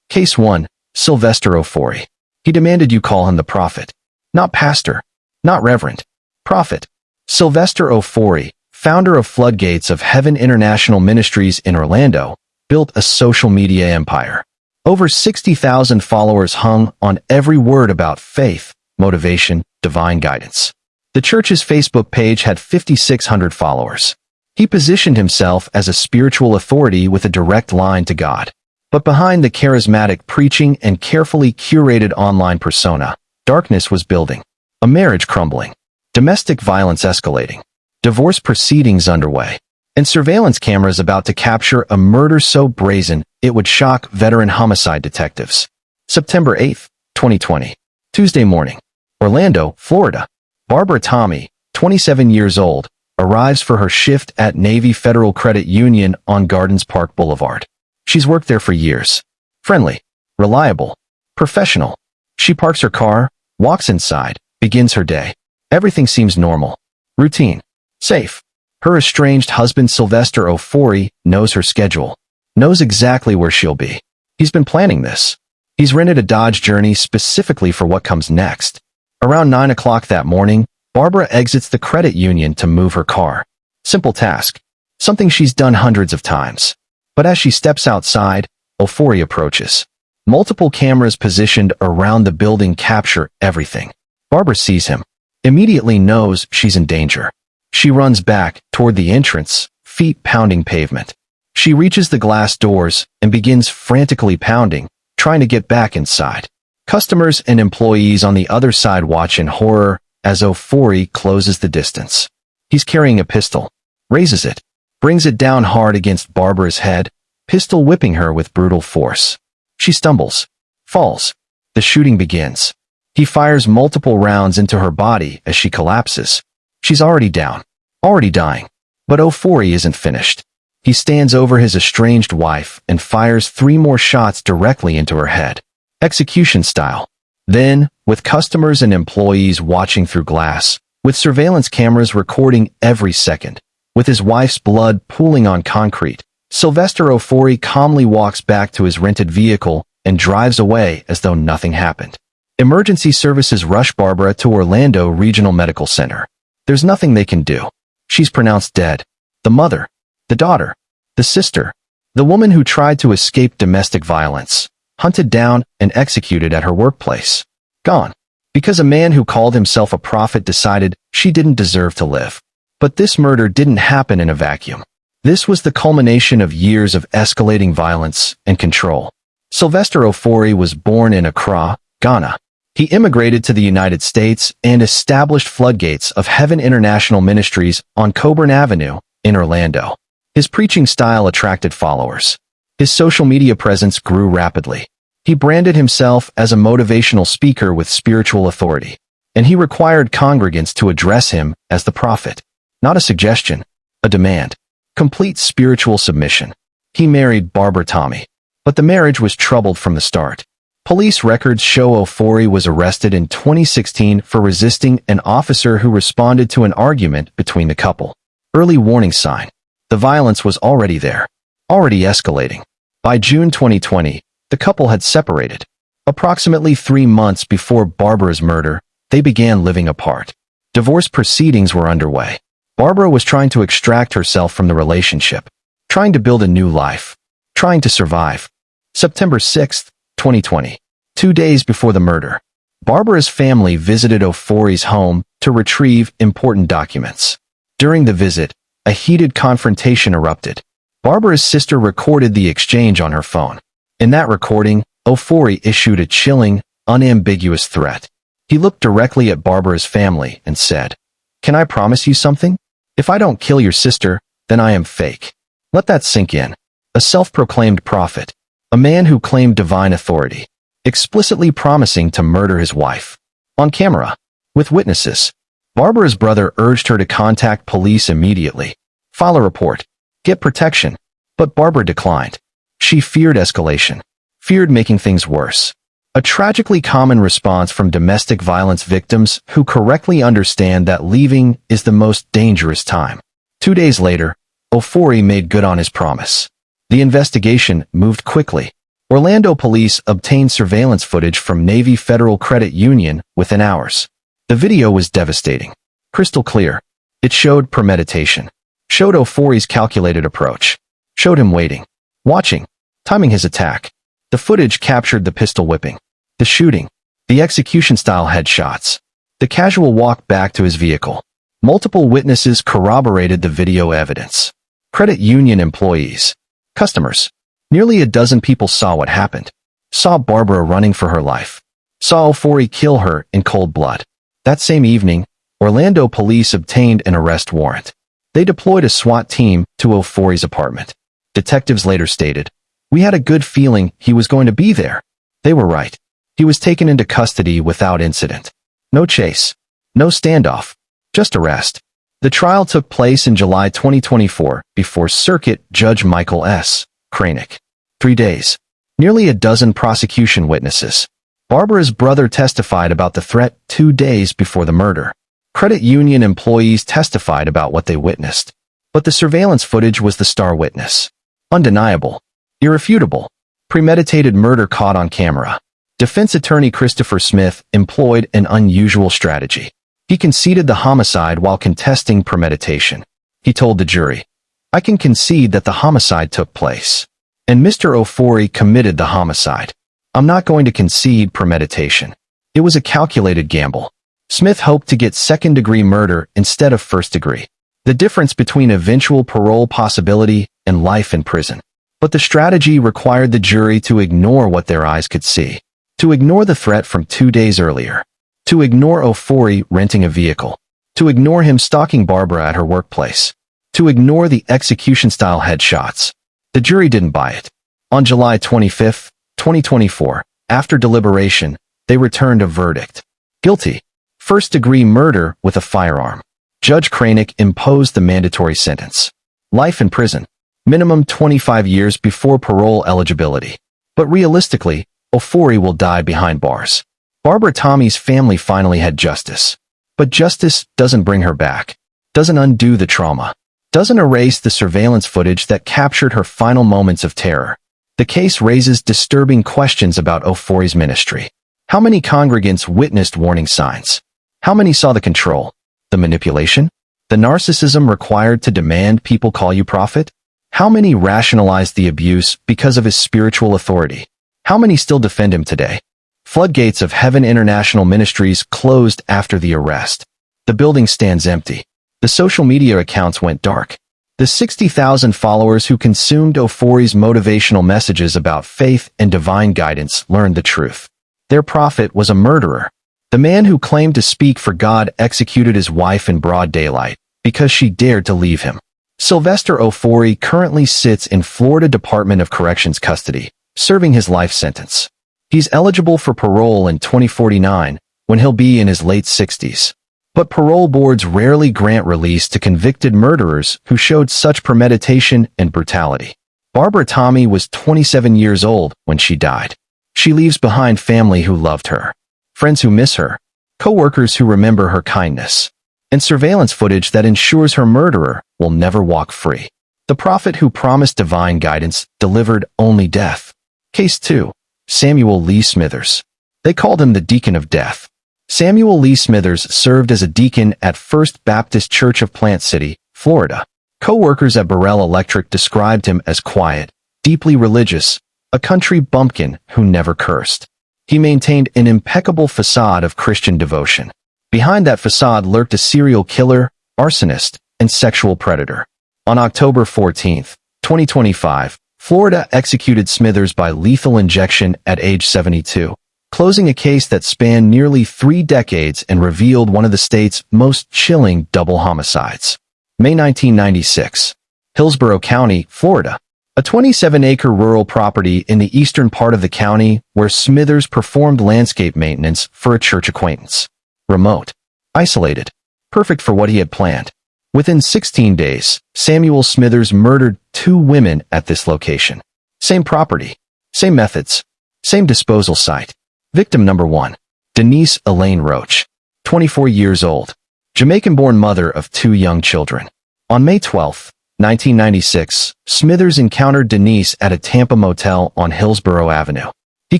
Case 1. Sylvester Ofori. He demanded you call him the prophet. Not pastor. Not reverend. Prophet. Sylvester Ofori, founder of Floodgates of Heaven International Ministries in Orlando, built a social media empire. Over 60,000 followers hung on every word about faith, motivation, divine guidance. The church's Facebook page had 5,600 followers. He positioned himself as a spiritual authority with a direct line to God. But behind the charismatic preaching and carefully curated online persona, darkness was building. A marriage crumbling. Domestic violence escalating. Divorce proceedings underway. And surveillance cameras about to capture a murder so brazen it would shock veteran homicide detectives. September 8, 2020. Tuesday morning. Orlando, Florida. Barbara Tommy, 27 years old, arrives for her shift at Navy Federal Credit Union on Gardens Park Boulevard. She's worked there for years. Friendly, reliable, professional. She parks her car, walks inside, begins her day. Everything seems normal, routine, safe. Her estranged husband Sylvester Ofori knows her schedule, knows exactly where she'll be. He's been planning this. He's rented a Dodge Journey specifically for what comes next. Around 9 o'clock that morning, Barbara exits the credit union to move her car. Simple task. Something she's done hundreds of times. But as she steps outside, Ofori approaches. Multiple cameras positioned around the building capture everything. Barbara sees him. Immediately knows she's in danger. She runs back toward the entrance, feet pounding pavement. She reaches the glass doors and begins frantically pounding, trying to get back inside. Customers and employees on the other side watch in horror as Ofori closes the distance. He's carrying a pistol, raises it, brings it down hard against Barbara's head, pistol whipping her with brutal force. She stumbles, falls. The shooting begins. He fires multiple rounds into her body as she collapses. She's already down, already dying. But Ofori isn't finished. He stands over his estranged wife and fires 3 more shots directly into her head. Execution style. Then, with customers and employees watching through glass, with surveillance cameras recording every second, with his wife's blood pooling on concrete, Sylvester Ofori calmly walks back to his rented vehicle and drives away as though nothing happened. Emergency services rush Barbara to Orlando Regional Medical Center. There's nothing they can do. She's pronounced dead. The mother, the daughter, the sister, the woman who tried to escape domestic violence, hunted down and executed at her workplace. Gone. Because a man who called himself a prophet decided she didn't deserve to live. But this murder didn't happen in a vacuum. This was the culmination of years of escalating violence and control. Sylvester Ofori was born in Accra, Ghana. He immigrated to the United States and established Floodgates of Heaven International Ministries on Coburn Avenue in Orlando. His preaching style attracted followers. His social media presence grew rapidly. He branded himself as a motivational speaker with spiritual authority, and he required congregants to address him as the prophet. Not a suggestion, a demand. Complete spiritual submission. He married Barbara Tommy, but the marriage was troubled from the start. Police records show Ofori was arrested in 2016 for resisting an officer who responded to an argument between the couple. Early warning sign. The violence was already there, already escalating. By June 2020, the couple had separated. Approximately 3 months before Barbara's murder, they began living apart. Divorce proceedings were underway. Barbara was trying to extract herself from the relationship, trying to build a new life, trying to survive. September 6, 2020. 2 days before the murder, Barbara's family visited Ofori's home to retrieve important documents. During the visit, a heated confrontation erupted. Barbara's sister recorded the exchange on her phone. In that recording, Ofori issued a chilling, unambiguous threat. He looked directly at Barbara's family and said, "Can I promise you something? If I don't kill your sister, then I am fake." Let that sink in. A self-proclaimed prophet, a man who claimed divine authority, explicitly promising to murder his wife. On camera, with witnesses, Barbara's brother urged her to contact police immediately, file a report, get protection, but Barbara declined. She feared escalation, feared making things worse. A tragically common response from domestic violence victims who correctly understand that leaving is the most dangerous time. 2 days later, Ofori made good on his promise. The investigation moved quickly. Orlando police obtained surveillance footage from Navy Federal Credit Union within hours. The video was devastating. Crystal clear. It showed premeditation. Showed Ofori's calculated approach. Showed him waiting. Watching. Timing his attack. The footage captured the pistol whipping. The shooting. The execution-style headshots. The casual walk back to his vehicle. Multiple witnesses corroborated the video evidence. Credit union employees. Customers. Nearly a dozen people saw what happened. Saw Barbara running for her life. Saw Ofori kill her in cold blood. That same evening, Orlando police obtained an arrest warrant. They deployed a SWAT team to Ofori's apartment. Detectives later stated, "We had a good feeling he was going to be there." They were right. He was taken into custody without incident. No chase. No standoff. Just arrest. The trial took place in July 2024 before Circuit Judge Michael S. Kranick. 3 days. Nearly a dozen prosecution witnesses. Barbara's brother testified about the threat 2 days before the murder. Credit union employees testified about what they witnessed. But the surveillance footage was the star witness. Undeniable. Irrefutable. Premeditated murder caught on camera. Defense attorney Christopher Smith employed an unusual strategy. He conceded the homicide while contesting premeditation. He told the jury, "I can concede that the homicide took place. And Mr. Ofori committed the homicide. I'm not going to concede premeditation. It was a calculated gamble." Smith hoped to get second-degree murder instead of first-degree. The difference between eventual parole possibility and life in prison. But the strategy required the jury to ignore what their eyes could see. To ignore the threat from 2 days earlier. To ignore Ofori renting a vehicle. To ignore him stalking Barbara at her workplace. To ignore the execution-style headshots. The jury didn't buy it. On July 25, 2024, after deliberation, they returned a verdict. Guilty. First-degree murder with a firearm. Judge Kranick imposed the mandatory sentence. Life in prison. Minimum 25 years before parole eligibility. But realistically, Ofori will die behind bars. Barbara Tommy's family finally had justice. But justice doesn't bring her back. Doesn't undo the trauma. Doesn't erase the surveillance footage that captured her final moments of terror. The case raises disturbing questions about Ofori's ministry. How many congregants witnessed warning signs? How many saw the control? The manipulation? The narcissism required to demand people call you prophet? How many rationalized the abuse because of his spiritual authority? How many still defend him today? Floodgates of Heaven International Ministries closed after the arrest. The building stands empty. The social media accounts went dark. The 60,000 followers who consumed Ofori's motivational messages about faith and divine guidance learned the truth. Their prophet was a murderer. The man who claimed to speak for God executed his wife in broad daylight because she dared to leave him. Sylvester Ofori currently sits in Florida Department of Corrections custody, serving his life sentence. He's eligible for parole in 2049, when he'll be in his late 60s. But parole boards rarely grant release to convicted murderers who showed such premeditation and brutality. Barbara Tommy was 27 years old when she died. She leaves behind family who loved her, friends who miss her, co-workers who remember her kindness, and surveillance footage that ensures her murderer will never walk free. The prophet who promised divine guidance delivered only death. Case 2. Samuel Lee Smithers. They called him the Deacon of Death. Samuel Lee Smithers served as a deacon at First Baptist Church of Plant City, Florida. Co-workers at Burrell Electric described him as quiet, deeply religious, a country bumpkin who never cursed. He maintained an impeccable facade of Christian devotion. Behind that facade lurked a serial killer, arsonist, and sexual predator. On October 14, 2025, Florida executed Smithers by lethal injection at age 72, closing a case that spanned nearly 3 decades and revealed one of the state's most chilling double homicides. May 1996. Hillsborough County, Florida. A 27-acre rural property in the eastern part of the county where Smithers performed landscape maintenance for a church acquaintance. Remote. Isolated. Perfect for what he had planned. Within 16 days, Samuel Smithers murdered 2 women at this location. Same property. Same methods. Same disposal site. Victim number 1. Denise Elaine Roach. 24 years old. Jamaican-born mother of 2 young children. On May 12, 1996, Smithers encountered Denise at a Tampa motel on Hillsborough Avenue. He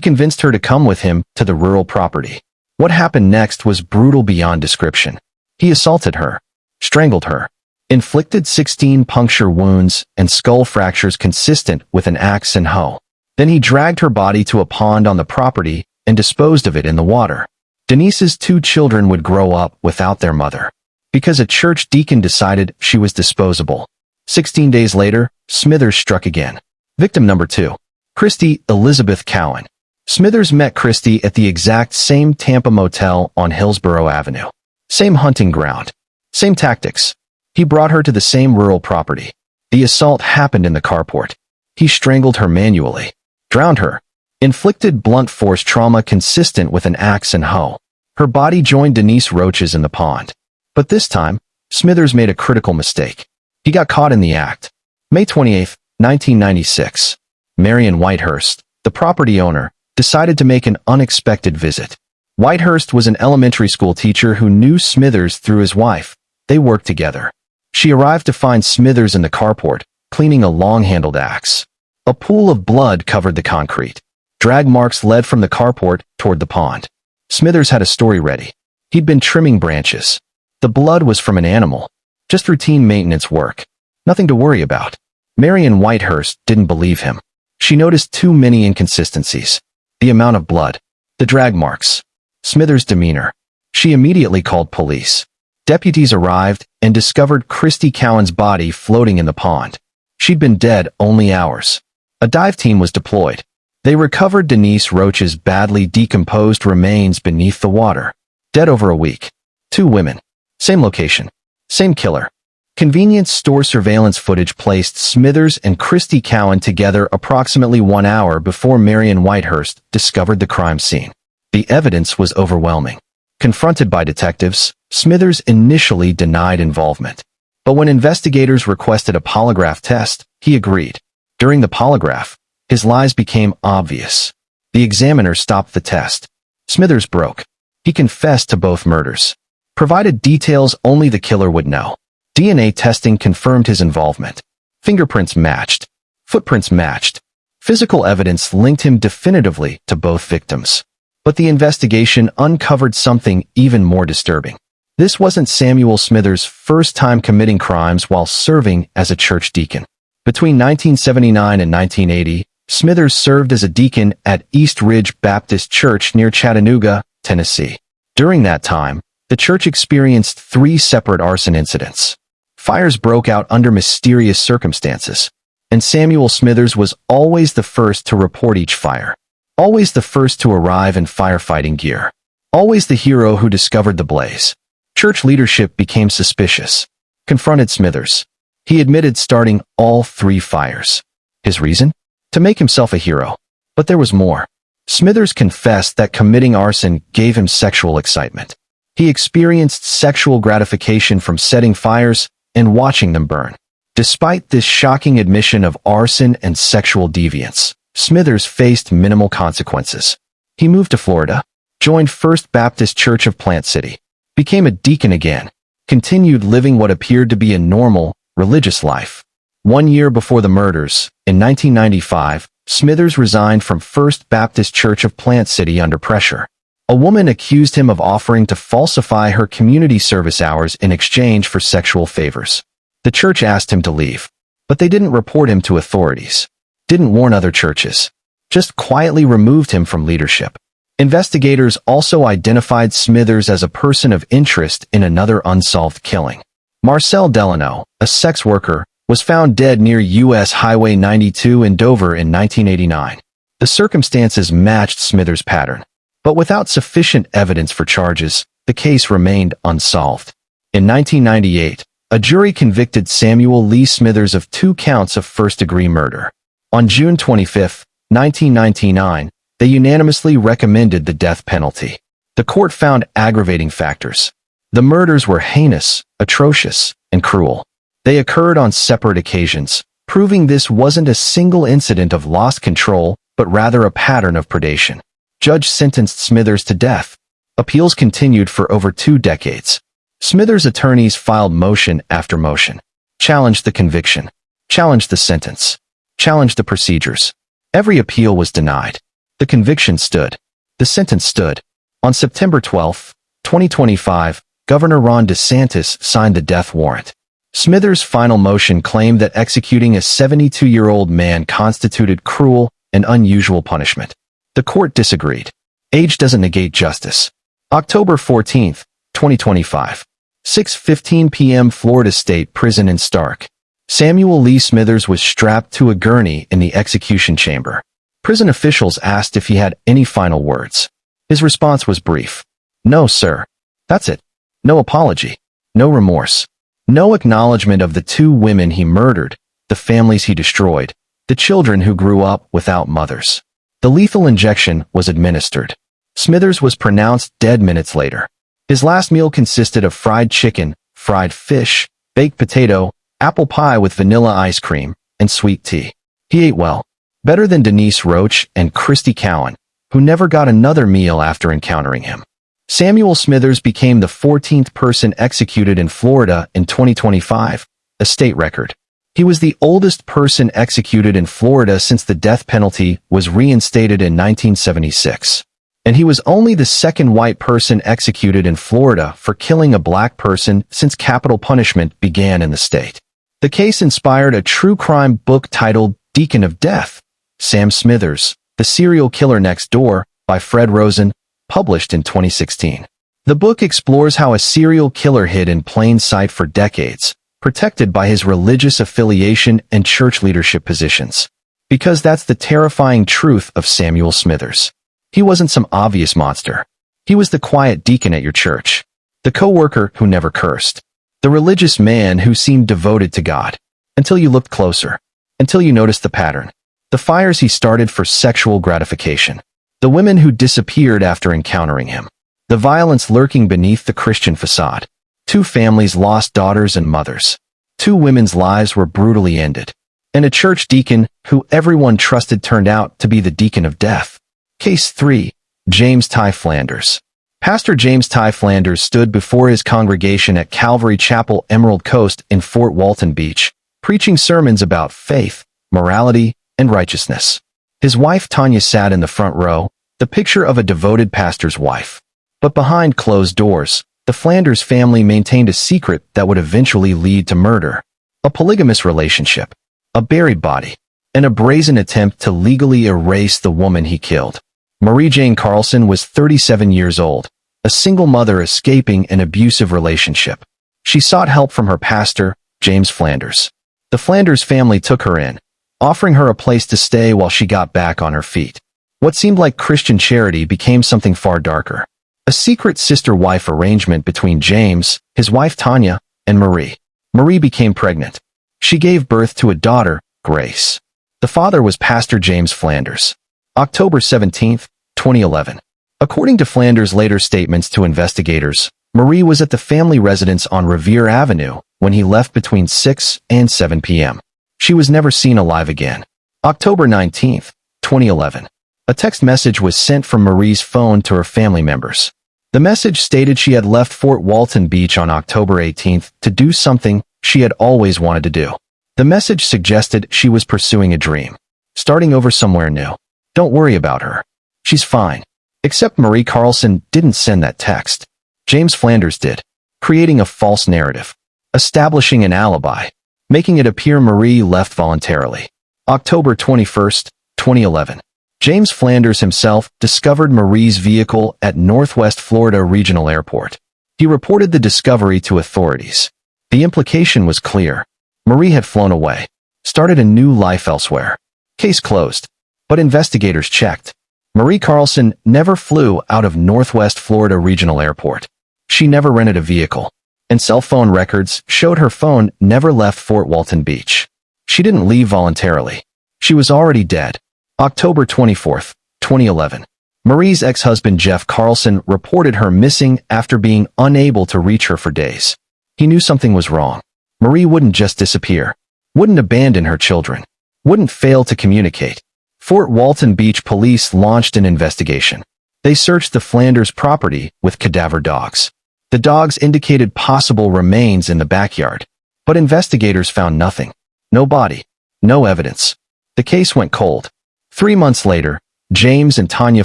convinced her to come with him to the rural property. What happened next was brutal beyond description. He assaulted her, strangled her, inflicted 16 puncture wounds and skull fractures consistent with an axe and hoe. Then he dragged her body to a pond on the property and disposed of it in the water. Denise's 2 children would grow up without their mother, because a church deacon decided she was disposable. 16 days later, Smithers struck again. Victim number 2. Christy Elizabeth Cowan. Smithers met Christy at the exact same Tampa motel on Hillsborough Avenue. Same hunting ground. Same tactics. He brought her to the same rural property. The assault happened in the carport. He strangled her manually, drowned her, inflicted blunt force trauma consistent with an axe and hoe. Her body joined Denise Roach's in the pond. But this time, Smithers made a critical mistake. He got caught in the act. May 28, 1996. Marion Whitehurst, the property owner, decided to make an unexpected visit. Whitehurst was an elementary school teacher who knew Smithers through his wife. They worked together. She arrived to find Smithers in the carport, cleaning a long-handled axe. A pool of blood covered the concrete. Drag marks led from the carport toward the pond. Smithers had a story ready. He'd been trimming branches. The blood was from an animal. Just routine maintenance work. Nothing to worry about. Marion Whitehurst didn't believe him. She noticed too many inconsistencies. The amount of blood. The drag marks. Smithers' demeanor. She immediately called police. Deputies arrived and discovered Christy Cowan's body floating in the pond. She'd been dead only hours. A dive team was deployed. They recovered Denise Roach's badly decomposed remains beneath the water. Dead over a week. 2 women. Same location. Same killer. Convenience store surveillance footage placed Smithers and Christy Cowan together approximately 1 hour before Marion Whitehurst discovered the crime scene. The evidence was overwhelming. Confronted by detectives, Smithers initially denied involvement. But when investigators requested a polygraph test, he agreed. During the polygraph, his lies became obvious. The examiner stopped the test. Smithers broke. He confessed to both murders. Provided details only the killer would know. DNA testing confirmed his involvement. Fingerprints matched. Footprints matched. Physical evidence linked him definitively to both victims. But the investigation uncovered something even more disturbing. This wasn't Samuel Smithers' first time committing crimes while serving as a church deacon. Between 1979 and 1980, Smithers served as a deacon at East Ridge Baptist Church near Chattanooga, Tennessee. During that time, the church experienced 3 separate arson incidents. Fires broke out under mysterious circumstances, and Samuel Smithers was always the first to report each fire. Always the first to arrive in firefighting gear. Always the hero who discovered the blaze. Church leadership became suspicious. Confronted Smithers. He admitted starting all 3 fires. His reason? To make himself a hero. But there was more. Smithers confessed that committing arson gave him sexual excitement. He experienced sexual gratification from setting fires and watching them burn. Despite this shocking admission of arson and sexual deviance, Smithers faced minimal consequences. He moved to Florida, joined First Baptist Church of Plant City, became a deacon again, continued living what appeared to be a normal, religious life. 1 year before the murders, in 1995, Smithers resigned from First Baptist Church of Plant City under pressure. A woman accused him of offering to falsify her community service hours in exchange for sexual favors. The church asked him to leave, but they didn't report him to authorities, didn't warn other churches, just quietly removed him from leadership. Investigators also identified Smithers as a person of interest in another unsolved killing. Marcel Delano, a sex worker, was found dead near U.S. Highway 92 in Dover in 1989. The circumstances matched Smithers' pattern. But without sufficient evidence for charges, the case remained unsolved. In 1998, a jury convicted Samuel Lee Smithers of 2 counts of first-degree murder. On June 25, 1999, they unanimously recommended the death penalty. The court found aggravating factors. The murders were heinous, atrocious, and cruel. They occurred on separate occasions, proving this wasn't a single incident of lost control, but rather a pattern of predation. Judge sentenced Smithers to death. Appeals continued for over 2 decades. Smithers' attorneys filed motion after motion. challenged the conviction, challenged the sentence, challenged the procedures. Every appeal was denied. The conviction stood. The sentence stood. On September 12, 2025, Governor Ron DeSantis signed the death warrant. Smithers' final motion claimed that executing a 72-year-old man constituted cruel and unusual punishment. The court disagreed. Age doesn't negate justice. October 14, 2025. 6:15 p.m. Florida State Prison in Stark. Samuel Lee Smithers was strapped to a gurney in the execution chamber. Prison officials asked if he had any final words. His response was brief. No, sir. That's it. No apology. No remorse. No acknowledgement of the 2 women he murdered, the families he destroyed, the children who grew up without mothers. The lethal injection was administered. Smithers was pronounced dead minutes later. His last meal consisted of fried chicken, fried fish, baked potato, apple pie with vanilla ice cream, and sweet tea. He ate well. Better than Denise Roach and Christy Cowan, who never got another meal after encountering him. Samuel Smithers became the 14th person executed in Florida in 2025, a state record. He was the oldest person executed in Florida since the death penalty was reinstated in 1976. And he was only the second white person executed in Florida for killing a black person since capital punishment began in the state. The case inspired a true crime book titled Deacon of Death, Sam Smithers, The Serial Killer Next Door, by Fred Rosen, published in 2016. The book explores how a serial killer hid in plain sight for decades, protected by his religious affiliation and church leadership positions. Because that's the terrifying truth of Samuel Smithers. He wasn't some obvious monster. He was the quiet deacon at your church, the coworker who never cursed, the religious man who seemed devoted to God, until you looked closer, until you noticed the pattern, the fires he started for sexual gratification, the women who disappeared after encountering him, the violence lurking beneath the Christian facade. 2 families lost daughters and mothers. 2 women's lives were brutally ended. And a church deacon who everyone trusted turned out to be the Deacon of Death. Case 3. James Ty Flanders. Pastor James Ty Flanders stood before his congregation at Calvary Chapel, Emerald Coast in Fort Walton Beach, preaching sermons about faith, morality, and righteousness. His wife Tanya sat in the front row, the picture of a devoted pastor's wife. But behind closed doors, the Flanders family maintained a secret that would eventually lead to murder. A polygamous relationship, a buried body, and a brazen attempt to legally erase the woman he killed. Marie Jane Carlson was 37 years old, a single mother escaping an abusive relationship. She sought help from her pastor, James Flanders. The Flanders family took her in, offering her a place to stay while she got back on her feet. What seemed like Christian charity became something far darker. A secret sister-wife arrangement between James, his wife Tanya, and Marie. Marie became pregnant. She gave birth to a daughter, Grace. The father was Pastor James Flanders. October 17, 2011. According to Flanders' later statements to investigators, Marie was at the family residence on Revere Avenue when he left between 6 and 7 p.m. She was never seen alive again. October 19, 2011. A text message was sent from Marie's phone to her family members. The message stated she had left Fort Walton Beach on October 18 to do something she had always wanted to do. The message suggested she was pursuing a dream, starting over somewhere new. Don't worry about her. She's fine. Except Marie Carlson didn't send that text. James Flanders did, creating a false narrative, establishing an alibi, making it appear Marie left voluntarily. October 21, 2011. James Flanders himself discovered Marie's vehicle at Northwest Florida Regional Airport. He reported the discovery to authorities. The implication was clear. Marie had flown away, started a new life elsewhere. Case closed. But investigators checked. Marie Carlson never flew out of Northwest Florida Regional Airport. She never rented a vehicle. And cell phone records showed her phone never left Fort Walton Beach. She didn't leave voluntarily. She was already dead. October 24, 2011. Marie's ex-husband Jeff Carlson reported her missing after being unable to reach her for days. He knew something was wrong. Marie wouldn't just disappear, wouldn't abandon her children, wouldn't fail to communicate. Fort Walton Beach police launched an investigation. They searched the Flanders property with cadaver dogs. The dogs indicated possible remains in the backyard. But investigators found nothing. No body. No evidence. The case went cold. 3 months later, James and Tanya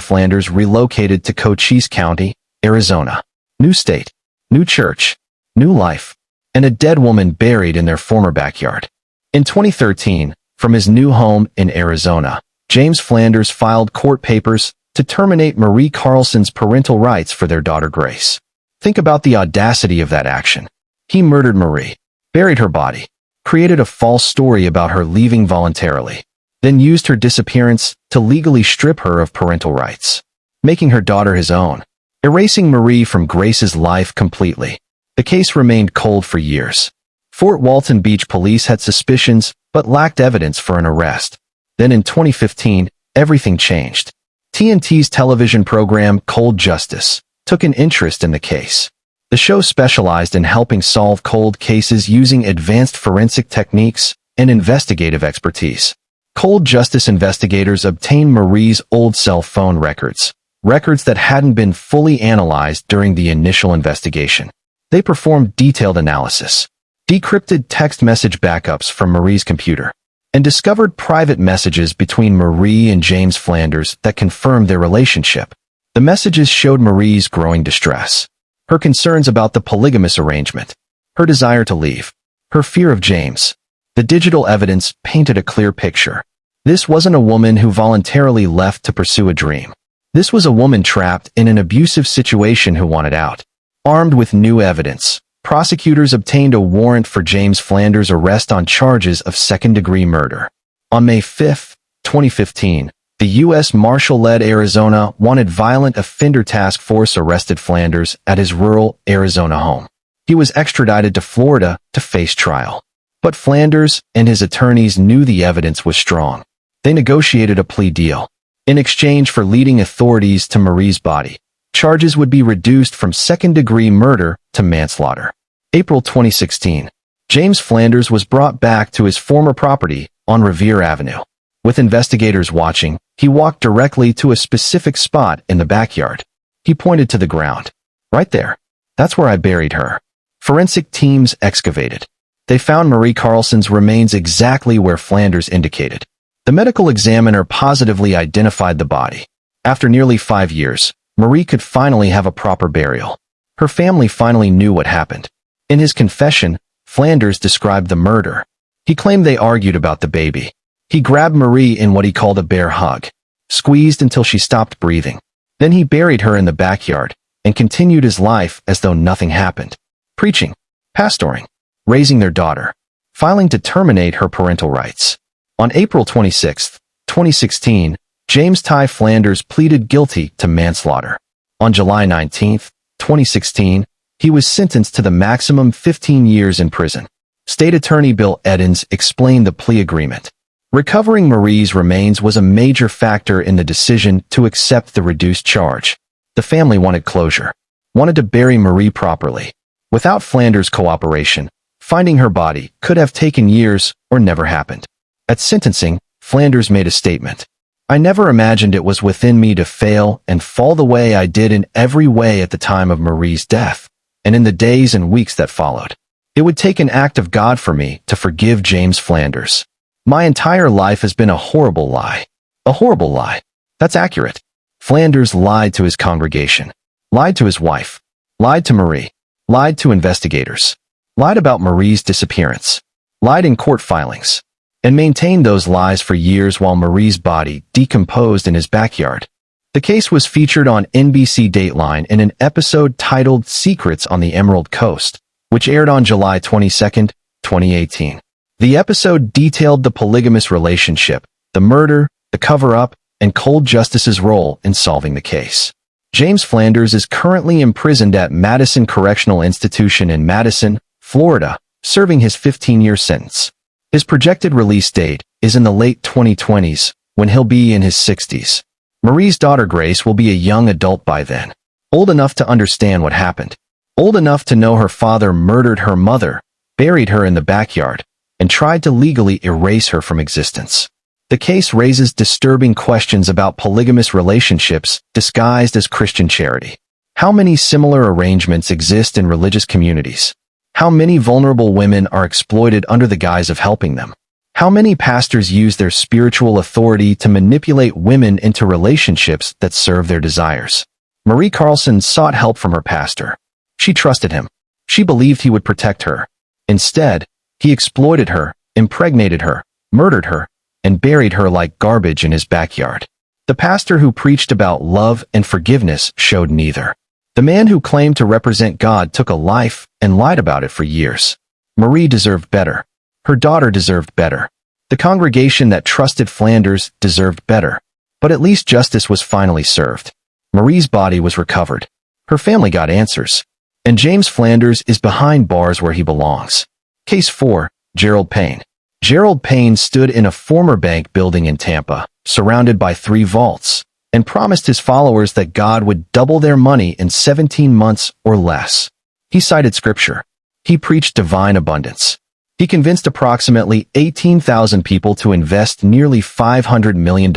Flanders relocated to Cochise County, Arizona. New state, new church, new life, and a dead woman buried in their former backyard. In 2013, from his new home in Arizona, James Flanders filed court papers to terminate Marie Carlson's parental rights for their daughter Grace. Think about the audacity of that action. He murdered Marie, buried her body, created a false story about her leaving voluntarily, then used her disappearance to legally strip her of parental rights, making her daughter his own, erasing Marie from Grace's life completely. The case remained cold for years. Fort Walton Beach police had suspicions but lacked evidence for an arrest. Then in 2015, everything changed. TNT's television program Cold Justice took an interest in the case. The show specialized in helping solve cold cases using advanced forensic techniques and investigative expertise. Cold Justice investigators obtained Marie's old cell phone records that hadn't been fully analyzed during the initial investigation. They performed detailed analysis, decrypted text message backups from Marie's computer, and discovered private messages between Marie and James Flanders that confirmed their relationship. The messages showed Marie's growing distress, her concerns about the polygamous arrangement, her desire to leave, her fear of James. The digital evidence painted a clear picture. This wasn't a woman who voluntarily left to pursue a dream. This was a woman trapped in an abusive situation who wanted out. Armed with new evidence, prosecutors obtained a warrant for James Flanders' arrest on charges of second-degree murder. On May 5, 2015, the U.S. Marshal-led Arizona Wanted Violent Offender Task Force arrested Flanders at his rural Arizona home. He was extradited to Florida to face trial. But Flanders and his attorneys knew the evidence was strong. They negotiated a plea deal. In exchange for leading authorities to Marie's body, charges would be reduced from second-degree murder to manslaughter. April 2016. James Flanders was brought back to his former property on Revere Avenue. With investigators watching, he walked directly to a specific spot in the backyard. He pointed to the ground. Right there. That's where I buried her. Forensic teams excavated. They found Marie Carlson's remains exactly where Flanders indicated. The medical examiner positively identified the body. After nearly 5 years, Marie could finally have a proper burial. Her family finally knew what happened. In his confession, Flanders described the murder. He claimed they argued about the baby. He grabbed Marie in what he called a bear hug, squeezed until she stopped breathing. Then he buried her in the backyard and continued his life as though nothing happened. Preaching, pastoring, raising their daughter, filing to terminate her parental rights. On April 26, 2016, James Ty Flanders pleaded guilty to manslaughter. On July 19, 2016, he was sentenced to the maximum 15 years in prison. State Attorney Bill Edens explained the plea agreement. Recovering Marie's remains was a major factor in the decision to accept the reduced charge. The family wanted closure, wanted to bury Marie properly. Without Flanders' cooperation, finding her body could have taken years or never happened. At sentencing, Flanders made a statement. I never imagined it was within me to fail and fall the way I did in every way at the time of Marie's death, and in the days and weeks that followed. It would take an act of God for me to forgive James Flanders. My entire life has been a horrible lie. A horrible lie. That's accurate. Flanders lied to his congregation, lied to his wife, lied to Marie, lied to investigators, lied about Marie's disappearance, lied in court filings, and maintained those lies for years while Marie's body decomposed in his backyard. The case was featured on NBC Dateline in an episode titled Secrets on the Emerald Coast, which aired on July 22, 2018. The episode detailed the polygamous relationship, the murder, the cover-up, and Cold Justice's role in solving the case. James Flanders is currently imprisoned at Madison Correctional Institution in Madison, Florida, serving his 15-year sentence. His projected release date is in the late 2020s, when he'll be in his 60s. Marie's daughter Grace will be a young adult by then, old enough to understand what happened, old enough to know her father murdered her mother, buried her in the backyard, and tried to legally erase her from existence. The case raises disturbing questions about polygamous relationships disguised as Christian charity. How many similar arrangements exist in religious communities? How many vulnerable women are exploited under the guise of helping them? How many pastors use their spiritual authority to manipulate women into relationships that serve their desires? Marie Carlson sought help from her pastor. She trusted him. She believed he would protect her. Instead, he exploited her, impregnated her, murdered her, and buried her like garbage in his backyard. The pastor who preached about love and forgiveness showed neither. The man who claimed to represent God took a life and lied about it for years. Marie deserved better. Her daughter deserved better. The congregation that trusted Flanders deserved better. But at least justice was finally served. Marie's body was recovered. Her family got answers. And James Flanders is behind bars where he belongs. Case 4. Gerald Payne. Gerald Payne stood in a former bank building in Tampa, surrounded by 3 vaults, and promised his followers that God would double their money in 17 months or less. He cited scripture. He preached divine abundance. He convinced approximately 18,000 people to invest nearly $500 million.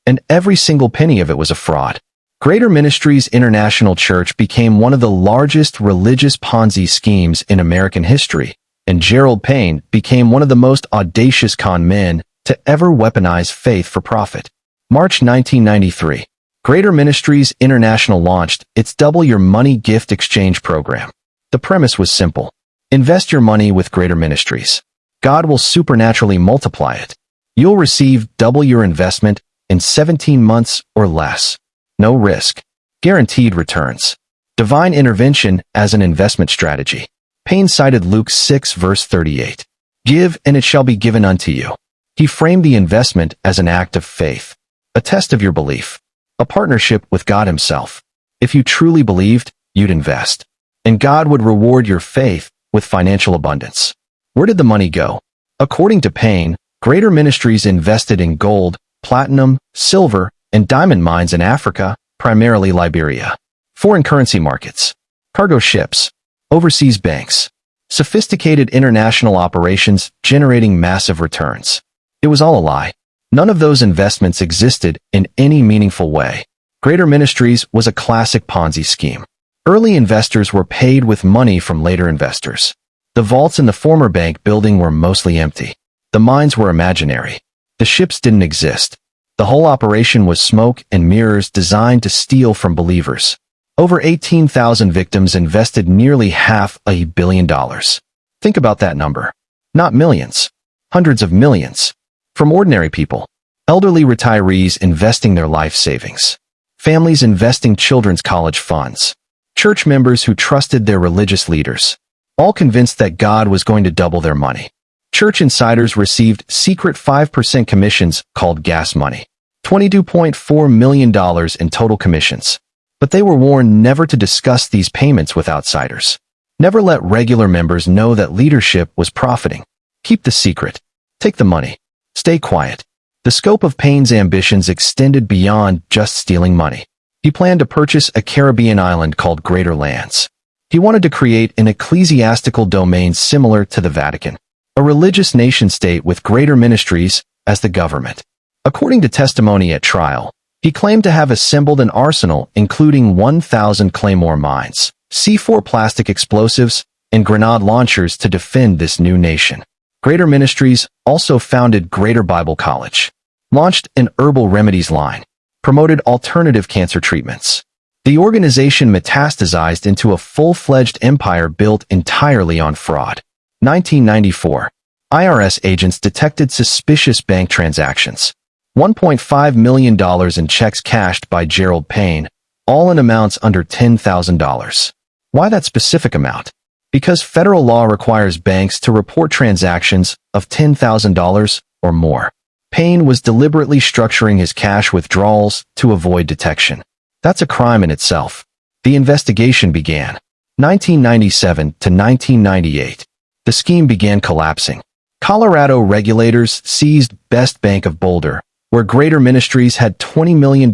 And every single penny of it was a fraud. Greater Ministries International Church became one of the largest religious Ponzi schemes in American history, and Gerald Payne became one of the most audacious con men to ever weaponize faith for profit. March 1993. Greater Ministries International launched its Double Your Money gift exchange program. The premise was simple. Invest your money with Greater Ministries. God will supernaturally multiply it. You'll receive double your investment in 17 months or less. No risk. Guaranteed returns. Divine intervention as an investment strategy. Payne cited Luke 6 verse 38. Give, and it shall be given unto you. He framed the investment as an act of faith, a test of your belief, a partnership with God himself. If you truly believed, you'd invest, and God would reward your faith with financial abundance. Where did the money go? According to Payne, Greater Ministries invested in gold, platinum, silver, and diamond mines in Africa, primarily Liberia. Foreign currency markets, cargo ships, overseas banks, sophisticated international operations generating massive returns. It was all a lie. None of those investments existed in any meaningful way. Greater Ministries was a classic Ponzi scheme. Early investors were paid with money from later investors. The vaults in the former bank building were mostly empty. The mines were imaginary. The ships didn't exist. The whole operation was smoke and mirrors designed to steal from believers. Over 18,000 victims invested nearly $500 million. Think about that number. Not millions. Hundreds of millions. From ordinary people. Elderly retirees investing their life savings. Families investing children's college funds. Church members who trusted their religious leaders. All convinced that God was going to double their money. Church insiders received secret 5% commissions called gas money. $22.4 million in total commissions. But they were warned never to discuss these payments with outsiders. Never let regular members know that leadership was profiting. Keep the secret. Take the money. Stay quiet. The scope of Payne's ambitions extended beyond just stealing money. He planned to purchase a Caribbean island called Greater Lands. He wanted to create an ecclesiastical domain similar to the Vatican. A religious nation-state with Greater Ministries as the government. According to testimony at trial, he claimed to have assembled an arsenal including 1,000 Claymore mines, C4 plastic explosives, and grenade launchers to defend this new nation. Greater Ministries also founded Greater Bible College, launched an herbal remedies line, promoted alternative cancer treatments. The organization metastasized into a full-fledged empire built entirely on fraud. 1994. IRS agents detected suspicious bank transactions. $1.5 million in checks cashed by Gerald Payne, all in amounts under $10,000. Why that specific amount? Because federal law requires banks to report transactions of $10,000 or more. Payne was deliberately structuring his cash withdrawals to avoid detection. That's a crime in itself. The investigation began. 1997 to 1998. The scheme began collapsing. Colorado regulators seized Best Bank of Boulder, where Greater Ministries had $20 million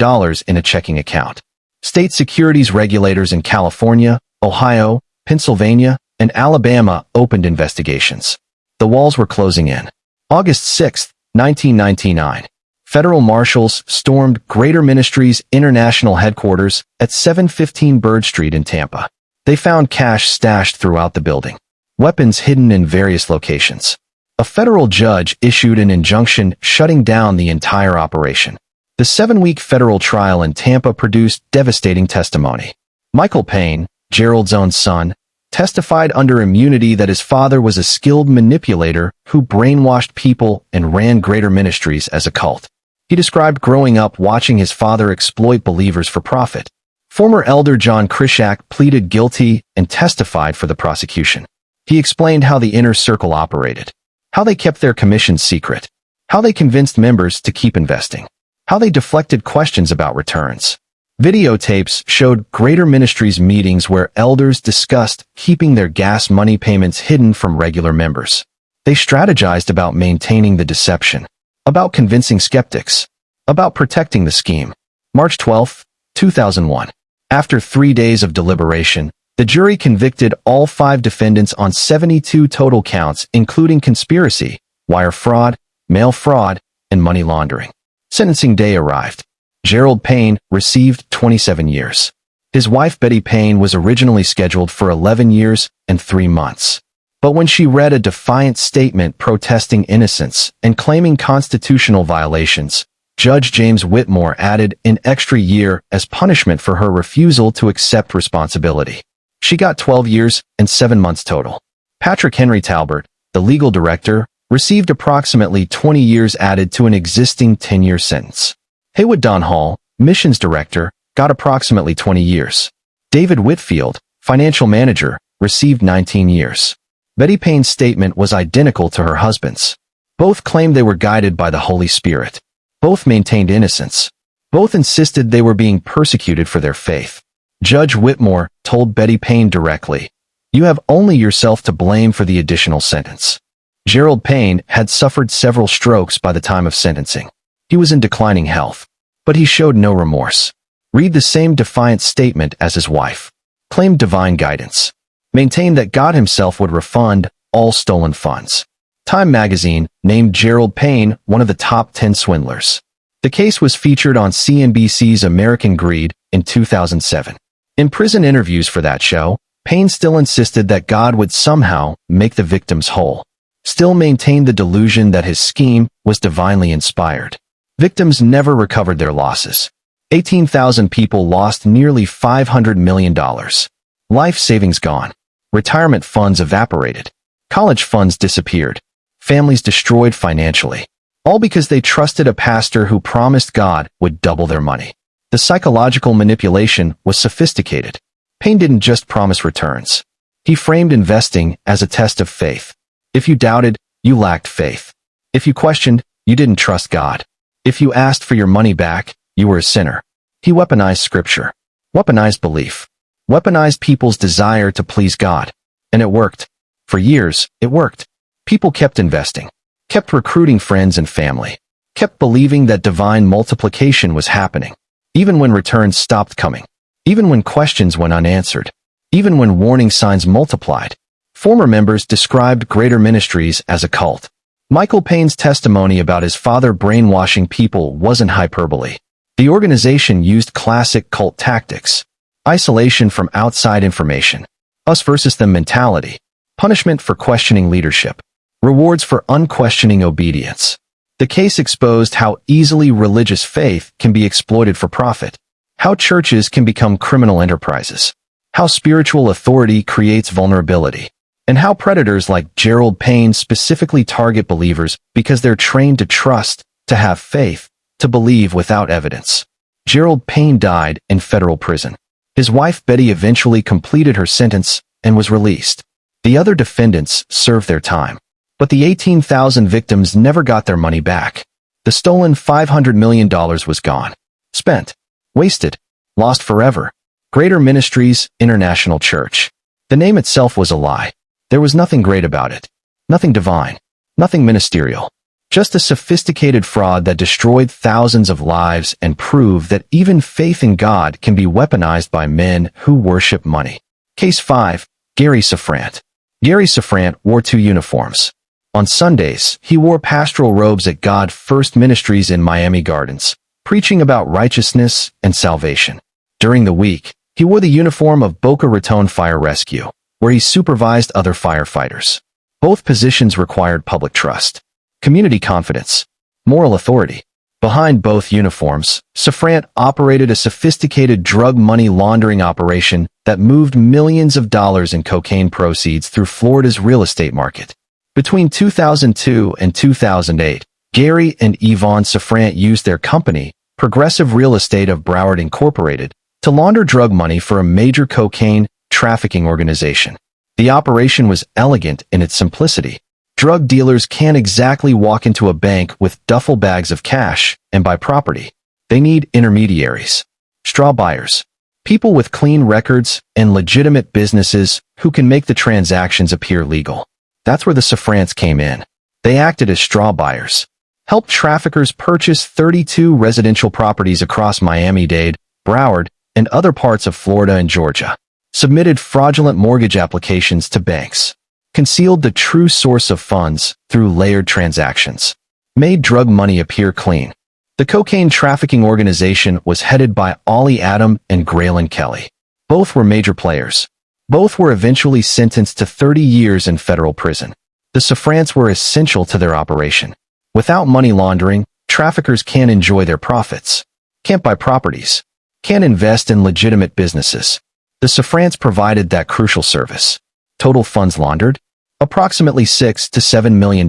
in a checking account. State securities regulators in California, Ohio, Pennsylvania, and Alabama opened investigations. The walls were closing in. August 6, 1999. Federal marshals stormed Greater Ministries International headquarters at 715 Bird Street in Tampa. They found cash stashed throughout the building. weapons hidden in various locations. A federal judge issued an injunction shutting down the entire operation. The 7-week federal trial in Tampa produced devastating testimony. Michael Payne, Gerald's own son, testified under immunity that his father was a skilled manipulator who brainwashed people and ran Greater Ministries as a cult. He described growing up watching his father exploit believers for profit. Former elder John Krishak pleaded guilty and testified for the prosecution. He explained how the inner circle operated, how they kept their commissions secret, how they convinced members to keep investing, how they deflected questions about returns. Videotapes showed Greater Ministries meetings where elders discussed keeping their gas money payments hidden from regular members. They strategized about maintaining the deception, about convincing skeptics, about protecting the scheme. March 12, 2001. After 3 days of deliberation, the jury convicted all 5 defendants on 72 total counts, including conspiracy, wire fraud, mail fraud, and money laundering. Sentencing day arrived. Gerald Payne received 27 years. His wife Betty Payne was originally scheduled for 11 years and 3 months. But when she read a defiant statement protesting innocence and claiming constitutional violations, Judge James Whitmore added an extra year as punishment for her refusal to accept responsibility. She got 12 years and 7 months total. Patrick Henry Talbert, the legal director, received approximately 20 years added to an existing 10-year sentence. Haywood Don Hall, missions director, got approximately 20 years. David Whitfield, financial manager, received 19 years. Betty Payne's statement was identical to her husband's. Both claimed they were guided by the Holy Spirit. Both maintained innocence. Both insisted they were being persecuted for their faith. Judge Whitmore told Betty Payne directly, "You have only yourself to blame for the additional sentence." Gerald Payne had suffered several strokes by the time of sentencing. He was in declining health, but he showed no remorse. Read the same defiant statement as his wife. Claimed divine guidance. Maintained that God himself would refund all stolen funds. Time magazine named Gerald Payne one of the top 10 swindlers. The case was featured on CNBC's American Greed in 2007. In prison interviews for that show, Payne still insisted that God would somehow make the victims whole. Still maintained the delusion that his scheme was divinely inspired. Victims never recovered their losses. 18,000 people lost nearly $500 million. Life savings gone. Retirement funds evaporated. College funds disappeared. Families destroyed financially. All because they trusted a pastor who promised God would double their money. The psychological manipulation was sophisticated. Payne didn't just promise returns. He framed investing as a test of faith. If you doubted, you lacked faith. If you questioned, you didn't trust God. If you asked for your money back, you were a sinner. He weaponized scripture. Weaponized belief. Weaponized people's desire to please God. And it worked. For years, it worked. People kept investing. Kept recruiting friends and family. Kept believing that divine multiplication was happening. Even when returns stopped coming. Even when questions went unanswered. Even when warning signs multiplied. Former members described Greater Ministries as a cult. Michael Payne's testimony about his father brainwashing people wasn't hyperbole. The organization used classic cult tactics. Isolation from outside information. Us versus them mentality. Punishment for questioning leadership. Rewards for unquestioning obedience. The case exposed how easily religious faith can be exploited for profit. How churches can become criminal enterprises. How spiritual authority creates vulnerability. And how predators like Gerald Payne specifically target believers because they're trained to trust, to have faith, to believe without evidence. Gerald Payne died in federal prison. His wife Betty eventually completed her sentence and was released. The other defendants served their time. But the 18,000 victims never got their money back. The stolen $500 million was gone. Spent. Wasted. Lost forever. Greater Ministries International Church. The name itself was a lie. There was nothing great about it. Nothing divine. Nothing ministerial. Just a sophisticated fraud that destroyed thousands of lives and proved that even faith in God can be weaponized by men who worship money. Case 5. Gary Safrant. Gary Safrant wore 2 uniforms. On Sundays, he wore pastoral robes at God First Ministries in Miami Gardens, preaching about righteousness and salvation. During the week, he wore the uniform of Boca Raton Fire Rescue. where he supervised other firefighters. Both positions required public trust, community confidence, moral authority. Behind both uniforms, Safran operated a sophisticated drug money laundering operation that moved millions of dollars in cocaine proceeds through Florida's real estate market. Between 2002 and 2008, Gary and Yvonne Safran used their company, Progressive Real Estate of Broward Incorporated, to launder drug money for a major cocaine trafficking organization. The operation was elegant in its simplicity. Drug dealers can't exactly walk into a bank with duffel bags of cash and buy property. They need intermediaries, straw buyers, people with clean records and legitimate businesses who can make the transactions appear legal. That's where the Safrans came in. They acted as straw buyers, helped traffickers purchase 32 residential properties across Miami-Dade, Broward, and other parts of Florida and Georgia, submitted fraudulent mortgage applications to banks, concealed the true source of funds through layered transactions, made drug money appear clean. The cocaine trafficking organization was headed by Ollie Adam and Graylin Kelly. Both were major players. Both were eventually sentenced to 30 years in federal prison. The Safrans were essential to their operation. Without money laundering, traffickers can't enjoy their profits, can't buy properties, can't invest in legitimate businesses. The Safrans provided that crucial service. Total funds laundered? Approximately $6 to $7 million.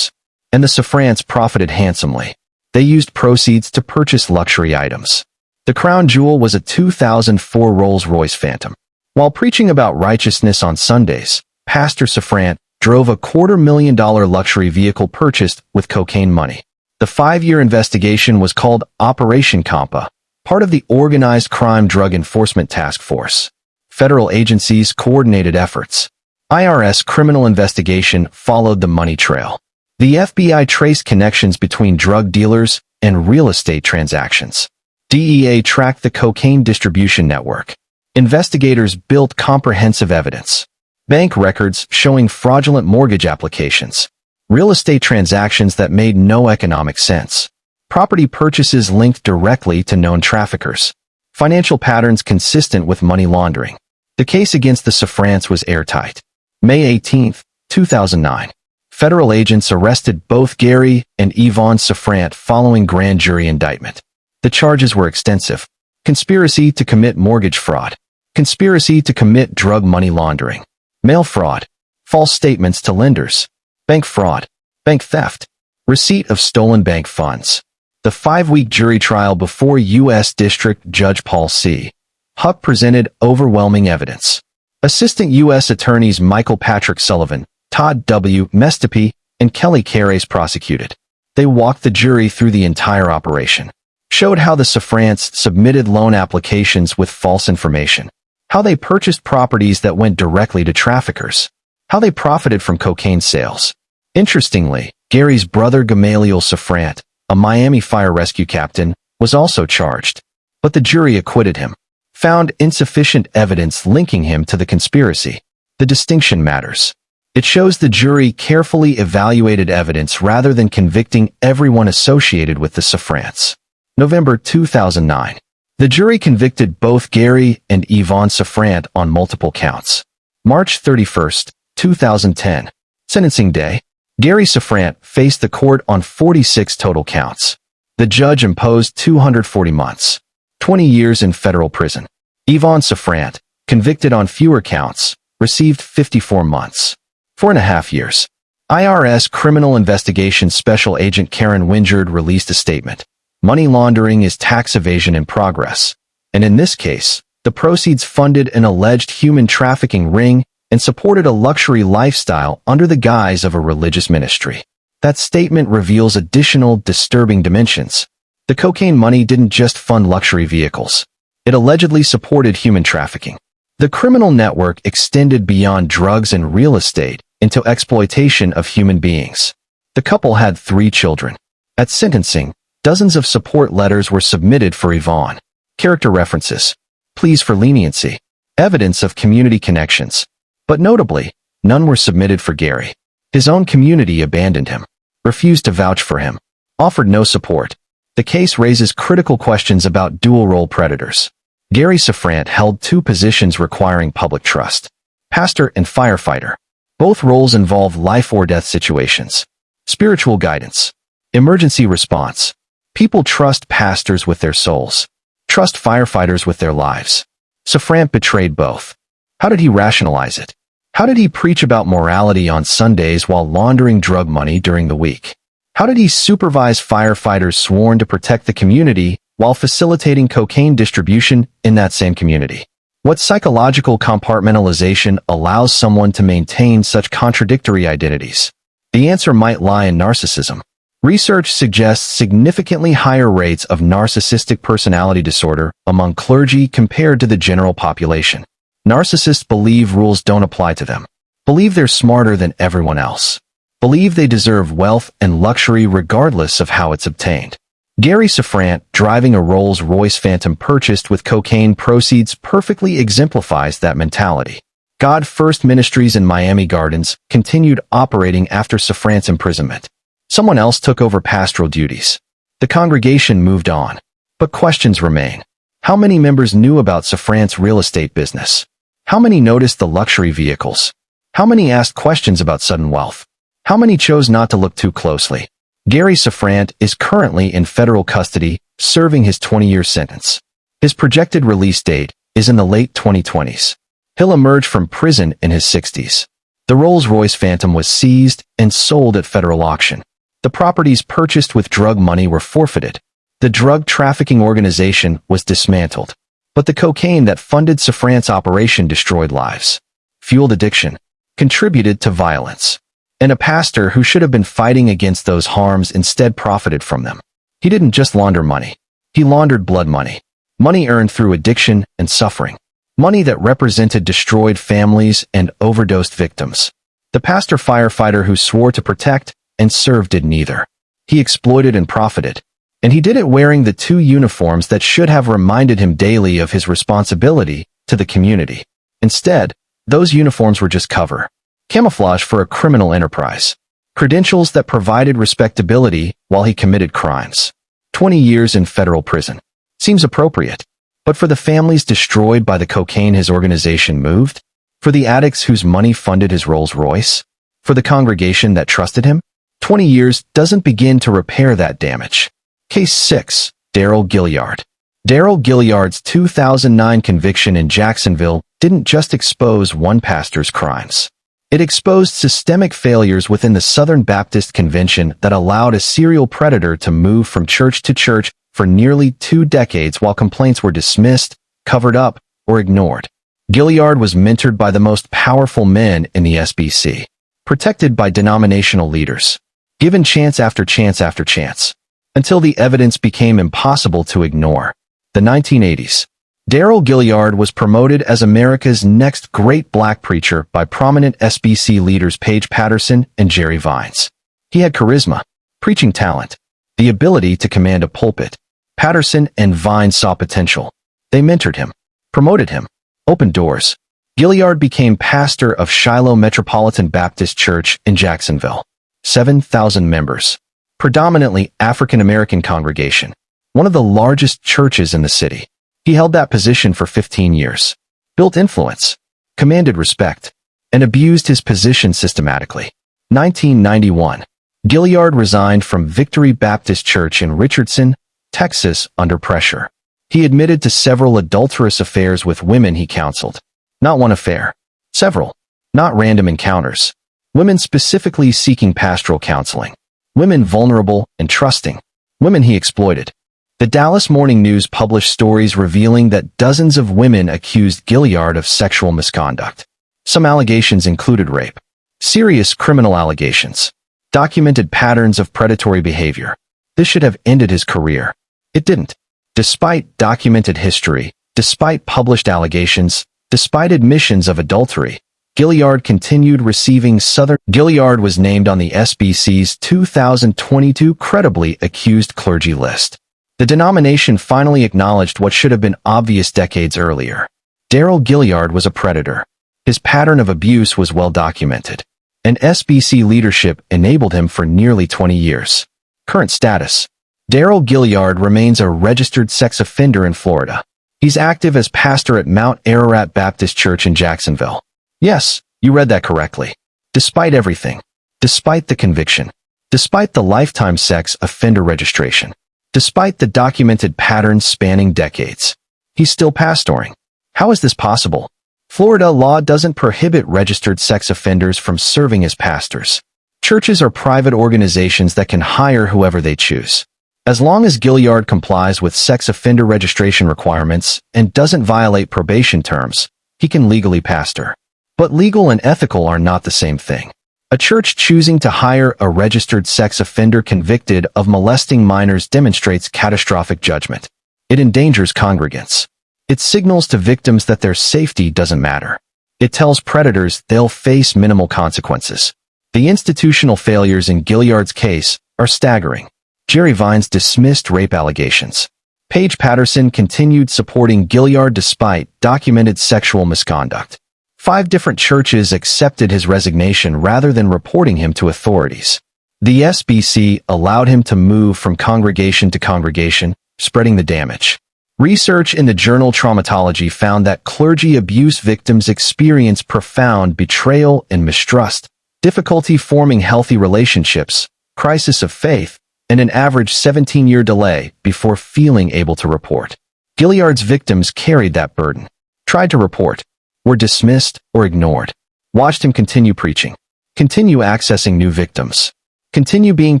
And the Safrans profited handsomely. They used proceeds to purchase luxury items. The crown jewel was a 2004 Rolls-Royce Phantom. While preaching about righteousness on Sundays, Pastor Safran drove a $250,000 luxury vehicle purchased with cocaine money. The 5-year investigation was called Operation Compa, part of the Organized Crime Drug Enforcement Task Force. Federal agencies coordinated efforts. IRS criminal investigation followed the money trail. The FBI traced connections between drug dealers and real estate transactions. DEA tracked the cocaine distribution network. Investigators built comprehensive evidence. Bank records showing fraudulent mortgage applications. Real estate transactions that made no economic sense. Property purchases linked directly to known traffickers. Financial patterns consistent with money laundering. The case against the Safrans was airtight. May 18, 2009. Federal agents arrested both Gary and Yvonne Safran following grand jury indictment. The charges were extensive. Conspiracy to commit mortgage fraud. Conspiracy to commit drug money laundering. Mail fraud. False statements to lenders. Bank fraud. Bank theft. Receipt of stolen bank funds. The 5-week jury trial before U.S. District Judge Paul C. Huck presented overwhelming evidence. Assistant U.S. Attorneys Michael Patrick Sullivan, Todd W. Mestapy, and Kelly Carres prosecuted. They walked the jury through the entire operation. Showed how the Safrans submitted loan applications with false information. How they purchased properties that went directly to traffickers. How they profited from cocaine sales. Interestingly, Gary's brother Gamaliel Safran, a Miami fire rescue captain, was also charged. But the jury acquitted him. Found insufficient evidence linking him to the conspiracy. The distinction matters. It shows the jury carefully evaluated evidence rather than convicting everyone associated with the Safrans. November 2009. The jury convicted both Gary and Yvonne Safran on multiple counts. March 31, 2010. Sentencing day. Gary Safran faced the court on 46 total counts. The judge imposed 240 months. 20 years in federal prison. Yvonne Safran, convicted on fewer counts, received 54 months. 4.5 years. IRS Criminal Investigation Special Agent Karen Wingard released a statement. Money laundering is tax evasion in progress. And in this case, the proceeds funded an alleged human trafficking ring and supported a luxury lifestyle under the guise of a religious ministry. That statement reveals additional disturbing dimensions. The cocaine money didn't just fund luxury vehicles. It allegedly supported human trafficking. The criminal network extended beyond drugs and real estate into exploitation of human beings. The couple had 3 children. At sentencing, dozens of support letters were submitted for Yvonne. Character references. Pleas for leniency. Evidence of community connections. But notably, none were submitted for Gary. His own community abandoned him. Refused to vouch for him. Offered no support. The case raises critical questions about dual-role predators. Gary Safran held 2 positions requiring public trust. Pastor and firefighter. Both roles involve life or death situations. Spiritual guidance. Emergency response. People trust pastors with their souls. Trust firefighters with their lives. Safrant betrayed both. How did he rationalize it? How did he preach about morality on Sundays while laundering drug money during the week? How did he supervise firefighters sworn to protect the community while facilitating cocaine distribution in that same community? What psychological compartmentalization allows someone to maintain such contradictory identities? The answer might lie in narcissism. Research suggests significantly higher rates of narcissistic personality disorder among clergy compared to the general population. Narcissists believe rules don't apply to them, believe they're smarter than everyone else, believe they deserve wealth and luxury regardless of how it's obtained. Gary Safrant, driving a Rolls-Royce Phantom purchased with cocaine proceeds, perfectly exemplifies that mentality. God First Ministries in Miami Gardens continued operating after Safrant's imprisonment. Someone else took over pastoral duties. The congregation moved on. But questions remain. How many members knew about Safrant's real estate business? How many noticed the luxury vehicles? How many asked questions about sudden wealth? How many chose not to look too closely? Gary Safrant is currently in federal custody, serving his 20-year sentence. His projected release date is in the late 2020s. He'll emerge from prison in his 60s. The Rolls-Royce Phantom was seized and sold at federal auction. The properties purchased with drug money were forfeited. The drug trafficking organization was dismantled. But the cocaine that funded Safrant's operation destroyed lives, fueled addiction, contributed to violence. And a pastor who should have been fighting against those harms instead profited from them. He didn't just launder money. He laundered blood money. Money earned through addiction and suffering. Money that represented destroyed families and overdosed victims. The pastor firefighter who swore to protect and serve did neither. He exploited and profited. And he did it wearing the two uniforms that should have reminded him daily of his responsibility to the community. Instead, those uniforms were just cover. Camouflage for a criminal enterprise. Credentials that provided respectability while he committed crimes. 20 years in federal prison. Seems appropriate. But for the families destroyed by the cocaine his organization moved? For the addicts whose money funded his Rolls-Royce? For the congregation that trusted him? 20 years doesn't begin to repair that damage. Case 6. Darrell Gilliard. Darrell Gilliard's 2009 conviction in Jacksonville didn't just expose one pastor's crimes. It exposed systemic failures within the Southern Baptist Convention that allowed a serial predator to move from church to church for nearly 2 decades while complaints were dismissed, covered up, or ignored. Gilliard was mentored by the most powerful men in the SBC, protected by denominational leaders, given chance after chance after chance, until the evidence became impossible to ignore. The 1980s. Darrell Gilliard was promoted as America's next great black preacher by prominent SBC leaders Paige Patterson and Jerry Vines. He had charisma, preaching talent, the ability to command a pulpit. Patterson and Vines saw potential. They mentored him, promoted him, opened doors. Gilliard became pastor of Shiloh Metropolitan Baptist Church in Jacksonville. 7,000 members. Predominantly African-American congregation. One of the largest churches in the city. He held that position for 15 years. Built influence. Commanded respect. And abused his position systematically. 1991. Gilliard resigned from Victory Baptist Church in Richardson, Texas, under pressure. He admitted to several adulterous affairs with women he counseled. Not one affair. Several. Not random encounters. Women specifically seeking pastoral counseling. Women vulnerable and trusting. Women he exploited. The Dallas Morning News published stories revealing that dozens of women accused Gilliard of sexual misconduct. Some allegations included rape. Serious criminal allegations. Documented patterns of predatory behavior. This should have ended his career. It didn't. Despite documented history, despite published allegations, despite admissions of adultery, Gilliard continued receiving Gilliard was named on the SBC's 2022 credibly accused clergy list. The denomination finally acknowledged what should have been obvious decades earlier. Darrell Gilliard was a predator. His pattern of abuse was well documented. And SBC leadership enabled him for nearly 20 years. Current status. Darrell Gilliard remains a registered sex offender in Florida. He's active as pastor at Mount Ararat Baptist Church in Jacksonville. Yes, you read that correctly. Despite everything, despite the conviction, despite the lifetime sex offender registration, despite the documented patterns spanning decades, he's still pastoring. How is this possible? Florida law doesn't prohibit registered sex offenders from serving as pastors. Churches are private organizations that can hire whoever they choose. As long as Gilliard complies with sex offender registration requirements and doesn't violate probation terms, he can legally pastor. But legal and ethical are not the same thing. A church choosing to hire a registered sex offender convicted of molesting minors demonstrates catastrophic judgment. It endangers congregants. It signals to victims that their safety doesn't matter. It tells predators they'll face minimal consequences. The institutional failures in Gilliard's case are staggering. Jerry Vines dismissed rape allegations. Paige Patterson continued supporting Gilliard despite documented sexual misconduct. 5 different churches accepted his resignation rather than reporting him to authorities. The SBC allowed him to move from congregation to congregation, spreading the damage. Research in the journal Traumatology found that clergy abuse victims experience profound betrayal and mistrust, difficulty forming healthy relationships, crisis of faith, and an average 17-year delay before feeling able to report. Gilliard's victims carried that burden, tried to report, were dismissed or ignored, watched him continue preaching, continue accessing new victims, continue being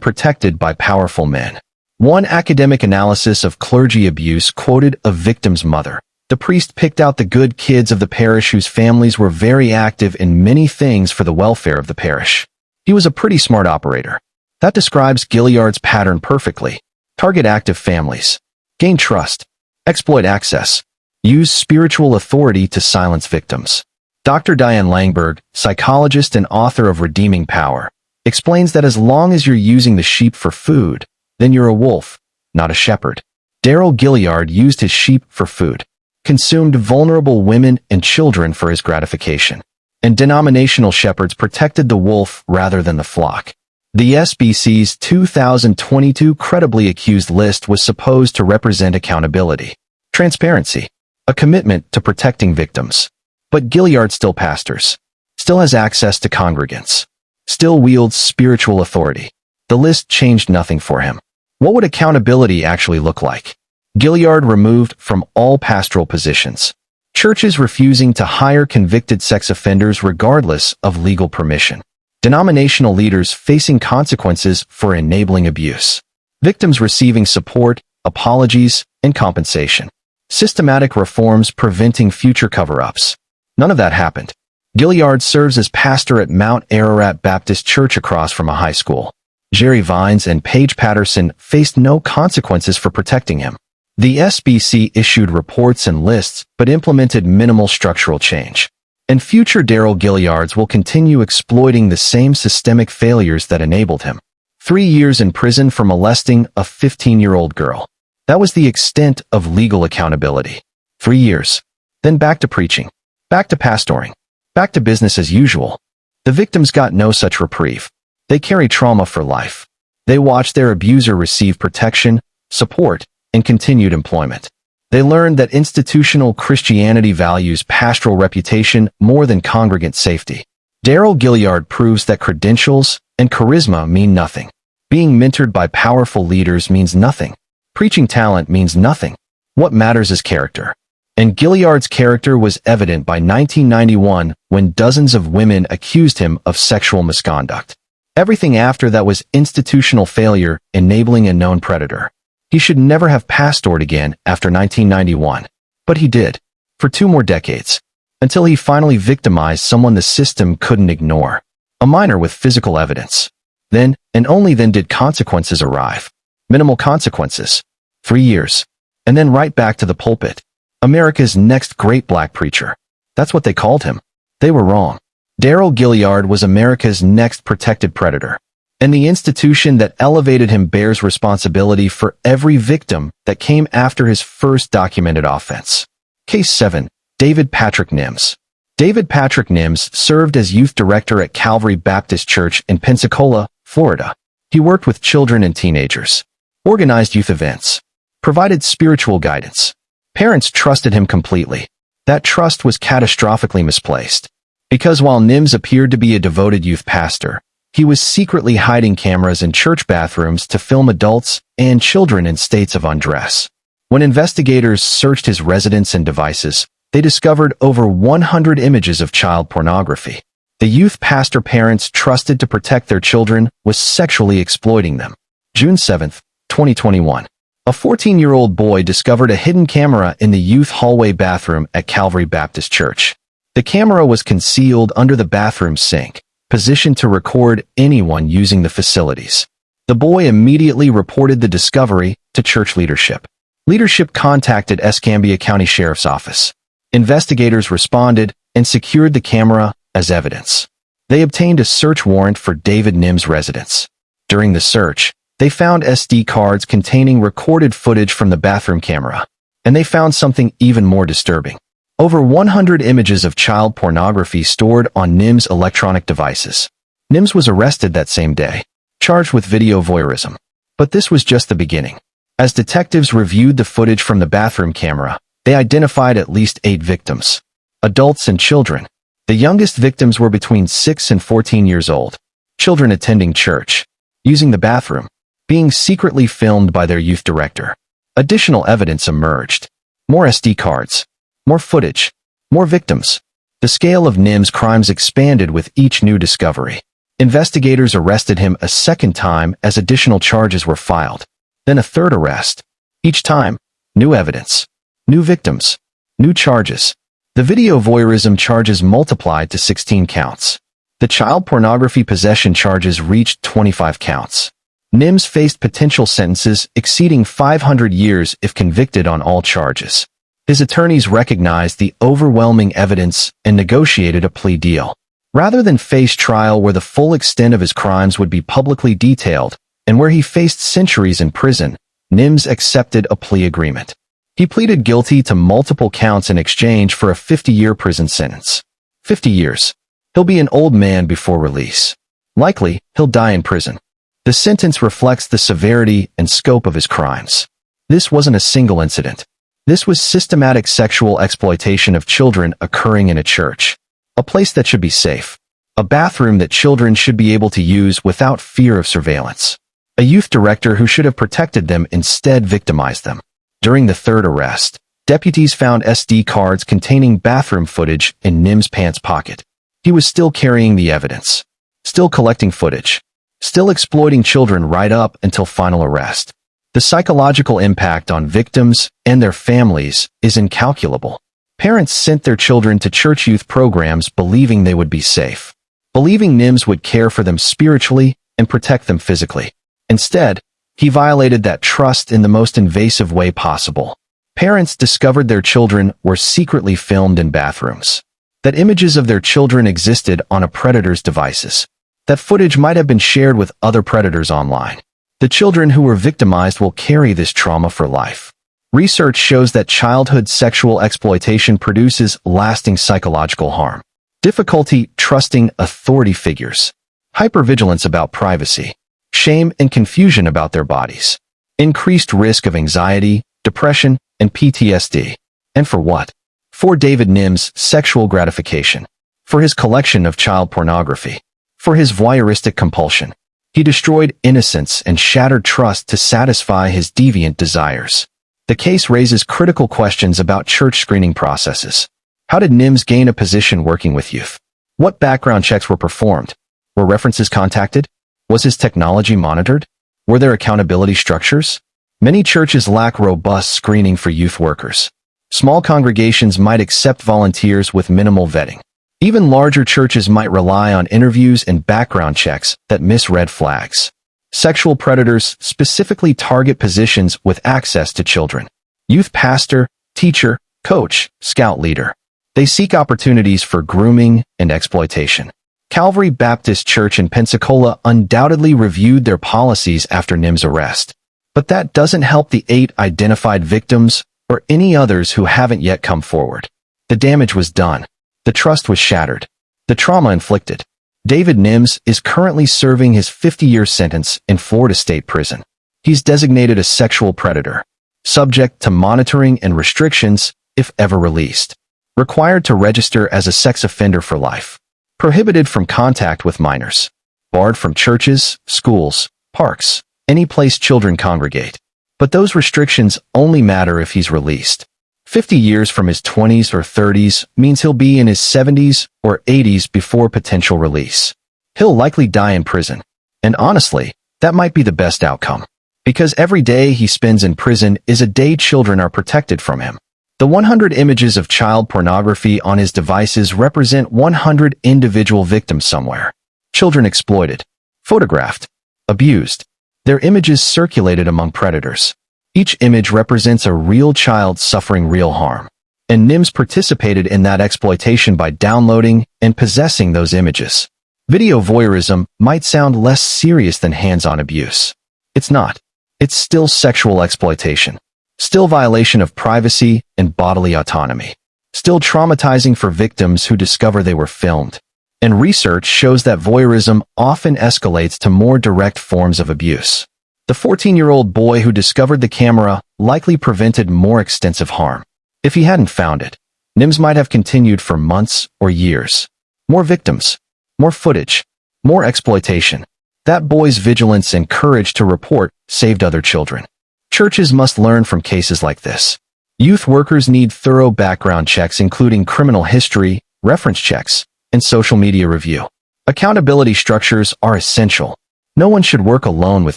protected by powerful men. One academic analysis of clergy abuse quoted a victim's mother. The priest picked out the good kids of the parish whose families were very active in many things for the welfare of the parish. He was a pretty smart operator. That describes Gilliard's pattern perfectly. Target active families. Gain trust. Exploit access. Use spiritual authority to silence victims. Dr. Diane Langberg, psychologist and author of Redeeming Power, explains that as long as you're using the sheep for food, then you're a wolf, not a shepherd. Darrell Gilliard used his sheep for food, consumed vulnerable women and children for his gratification, and denominational shepherds protected the wolf rather than the flock. The SBC's 2022 credibly accused list was supposed to represent accountability, transparency, a commitment to protecting victims. But Gilliard still pastors, still has access to congregants, still wields spiritual authority. The list changed nothing for him. What would accountability actually look like? Gilliard removed from all pastoral positions. Churches refusing to hire convicted sex offenders regardless of legal permission. Denominational leaders facing consequences for enabling abuse. Victims receiving support, apologies, and compensation. Systematic reforms preventing future cover-ups. None of that happened. Gilliard serves as pastor at Mount Ararat Baptist Church across from a high school. Jerry Vines and Paige Patterson faced no consequences for protecting him. The SBC issued reports and lists but implemented minimal structural change. And future Darrell Gilliards will continue exploiting the same systemic failures that enabled him. 3 years in prison for molesting a 15-year-old girl. That was the extent of legal accountability. 3 years. Then back to preaching. Back to pastoring. Back to business as usual. The victims got no such reprieve. They carry trauma for life. They watch their abuser receive protection, support, and continued employment. They learned that institutional Christianity values pastoral reputation more than congregant safety. Darrell Gilliard proves that credentials and charisma mean nothing. Being mentored by powerful leaders means nothing. Preaching talent means nothing. What matters is character. And Gilliard's character was evident by 1991 when dozens of women accused him of sexual misconduct. Everything after that was institutional failure, enabling a known predator. He should never have pastored again after 1991. But he did. For 2 more decades. Until he finally victimized someone the system couldn't ignore. A minor with physical evidence. Then, and only then did consequences arrive. Minimal consequences. 3 years. And then right back to the pulpit. America's next great black preacher. That's what they called him. They were wrong. Darrell Gilliard was America's next protected predator. And the institution that elevated him bears responsibility for every victim that came after his first documented offense. Case 7. David Patrick Nims. David Patrick Nims served as youth director at Calvary Baptist Church in Pensacola, Florida. He worked with children and teenagers, organized youth events, provided spiritual guidance. Parents trusted him completely. That trust was catastrophically misplaced. Because while Nims appeared to be a devoted youth pastor, he was secretly hiding cameras in church bathrooms to film adults and children in states of undress. When investigators searched his residence and devices, they discovered over 100 images of child pornography. The youth pastor parents trusted to protect their children was sexually exploiting them. June 7, 2021. A 14-year-old boy discovered a hidden camera in the youth hallway bathroom at Calvary Baptist Church. The camera was concealed under the bathroom sink, positioned to record anyone using the facilities. The boy immediately reported the discovery to church leadership. Leadership contacted Escambia County Sheriff's Office. Investigators responded and secured the camera as evidence. They obtained a search warrant for David Nims' residence. During the search, they found SD cards containing recorded footage from the bathroom camera. And they found something even more disturbing. Over 100 images of child pornography stored on Nims' electronic devices. Nims was arrested that same day, charged with video voyeurism. But this was just the beginning. As detectives reviewed the footage from the bathroom camera, they identified at least 8 victims. Adults and children. The youngest victims were between 6 and 14 years old. Children attending church, using the bathroom, being secretly filmed by their youth director. Additional evidence emerged. More SD cards. More footage. More victims. The scale of Nims' crimes expanded with each new discovery. Investigators arrested him a second time as additional charges were filed. Then a third arrest. Each time, new evidence. New victims. New charges. The video voyeurism charges multiplied to 16 counts. The child pornography possession charges reached 25 counts. Nims faced potential sentences exceeding 500 years if convicted on all charges. His attorneys recognized the overwhelming evidence and negotiated a plea deal. Rather than face trial where the full extent of his crimes would be publicly detailed, and where he faced centuries in prison, Nims accepted a plea agreement. He pleaded guilty to multiple counts in exchange for a 50-year prison sentence. 50 years. He'll be an old man before release. Likely, he'll die in prison. The sentence reflects the severity and scope of his crimes. This wasn't a single incident. This was systematic sexual exploitation of children occurring in a church. A place that should be safe. A bathroom that children should be able to use without fear of surveillance. A youth director who should have protected them instead victimized them. During the third arrest, deputies found SD cards containing bathroom footage in Nims' pants pocket. He was still carrying the evidence. Still collecting footage. Still exploiting children right up until final arrest. The psychological impact on victims and their families is incalculable. Parents sent their children to church youth programs believing they would be safe. Believing Nims would care for them spiritually and protect them physically. Instead, he violated that trust in the most invasive way possible. Parents discovered their children were secretly filmed in bathrooms. That images of their children existed on a predator's devices. That footage might have been shared with other predators online. The children who were victimized will carry this trauma for life. Research shows that childhood sexual exploitation produces lasting psychological harm. Difficulty trusting authority figures. Hypervigilance about privacy. Shame and confusion about their bodies. Increased risk of anxiety, depression, and PTSD. And for what? For David Nims' sexual gratification. For his collection of child pornography. For his voyeuristic compulsion. He destroyed innocence and shattered trust to satisfy his deviant desires. The case raises critical questions about church screening processes. How did Nims gain a position working with youth? What background checks were performed? Were references contacted? Was his technology monitored? Were there accountability structures? Many churches lack robust screening for youth workers. Small congregations might accept volunteers with minimal vetting. Even larger churches might rely on interviews and background checks that miss red flags. Sexual predators specifically target positions with access to children. Youth pastor, teacher, coach, scout leader. They seek opportunities for grooming and exploitation. Calvary Baptist Church in Pensacola undoubtedly reviewed their policies after Nims' arrest. But that doesn't help the 8 identified victims or any others who haven't yet come forward. The damage was done. The trust was shattered. The trauma inflicted. David Nims is currently serving his 50-year sentence in Florida State Prison. He's designated a sexual predator, subject to monitoring and restrictions if ever released, required to register as a sex offender for life. Prohibited from contact with minors. Barred from churches, schools, parks, any place children congregate. But those restrictions only matter if he's released. 50 years from his 20s or 30s means he'll be in his 70s or 80s before potential release. He'll likely die in prison. And honestly, that might be the best outcome. Because every day he spends in prison is a day children are protected from him. The 100 images of child pornography on his devices represent 100 individual victims somewhere. Children exploited, photographed, abused. Their images circulated among predators. Each image represents a real child suffering real harm. And NIMS participated in that exploitation by downloading and possessing those images. Video voyeurism might sound less serious than hands-on abuse. It's not. It's still sexual exploitation. Still violation of privacy and bodily autonomy. Still traumatizing for victims who discover they were filmed. And research shows that voyeurism often escalates to more direct forms of abuse. The 14-year-old boy who discovered the camera likely prevented more extensive harm. If he hadn't found it, NIMS might have continued for months or years. More victims, more footage, more exploitation. That boy's vigilance and courage to report saved other children. Churches must learn from cases like this. Youth workers need thorough background checks including criminal history, reference checks, and social media review. Accountability structures are essential. No one should work alone with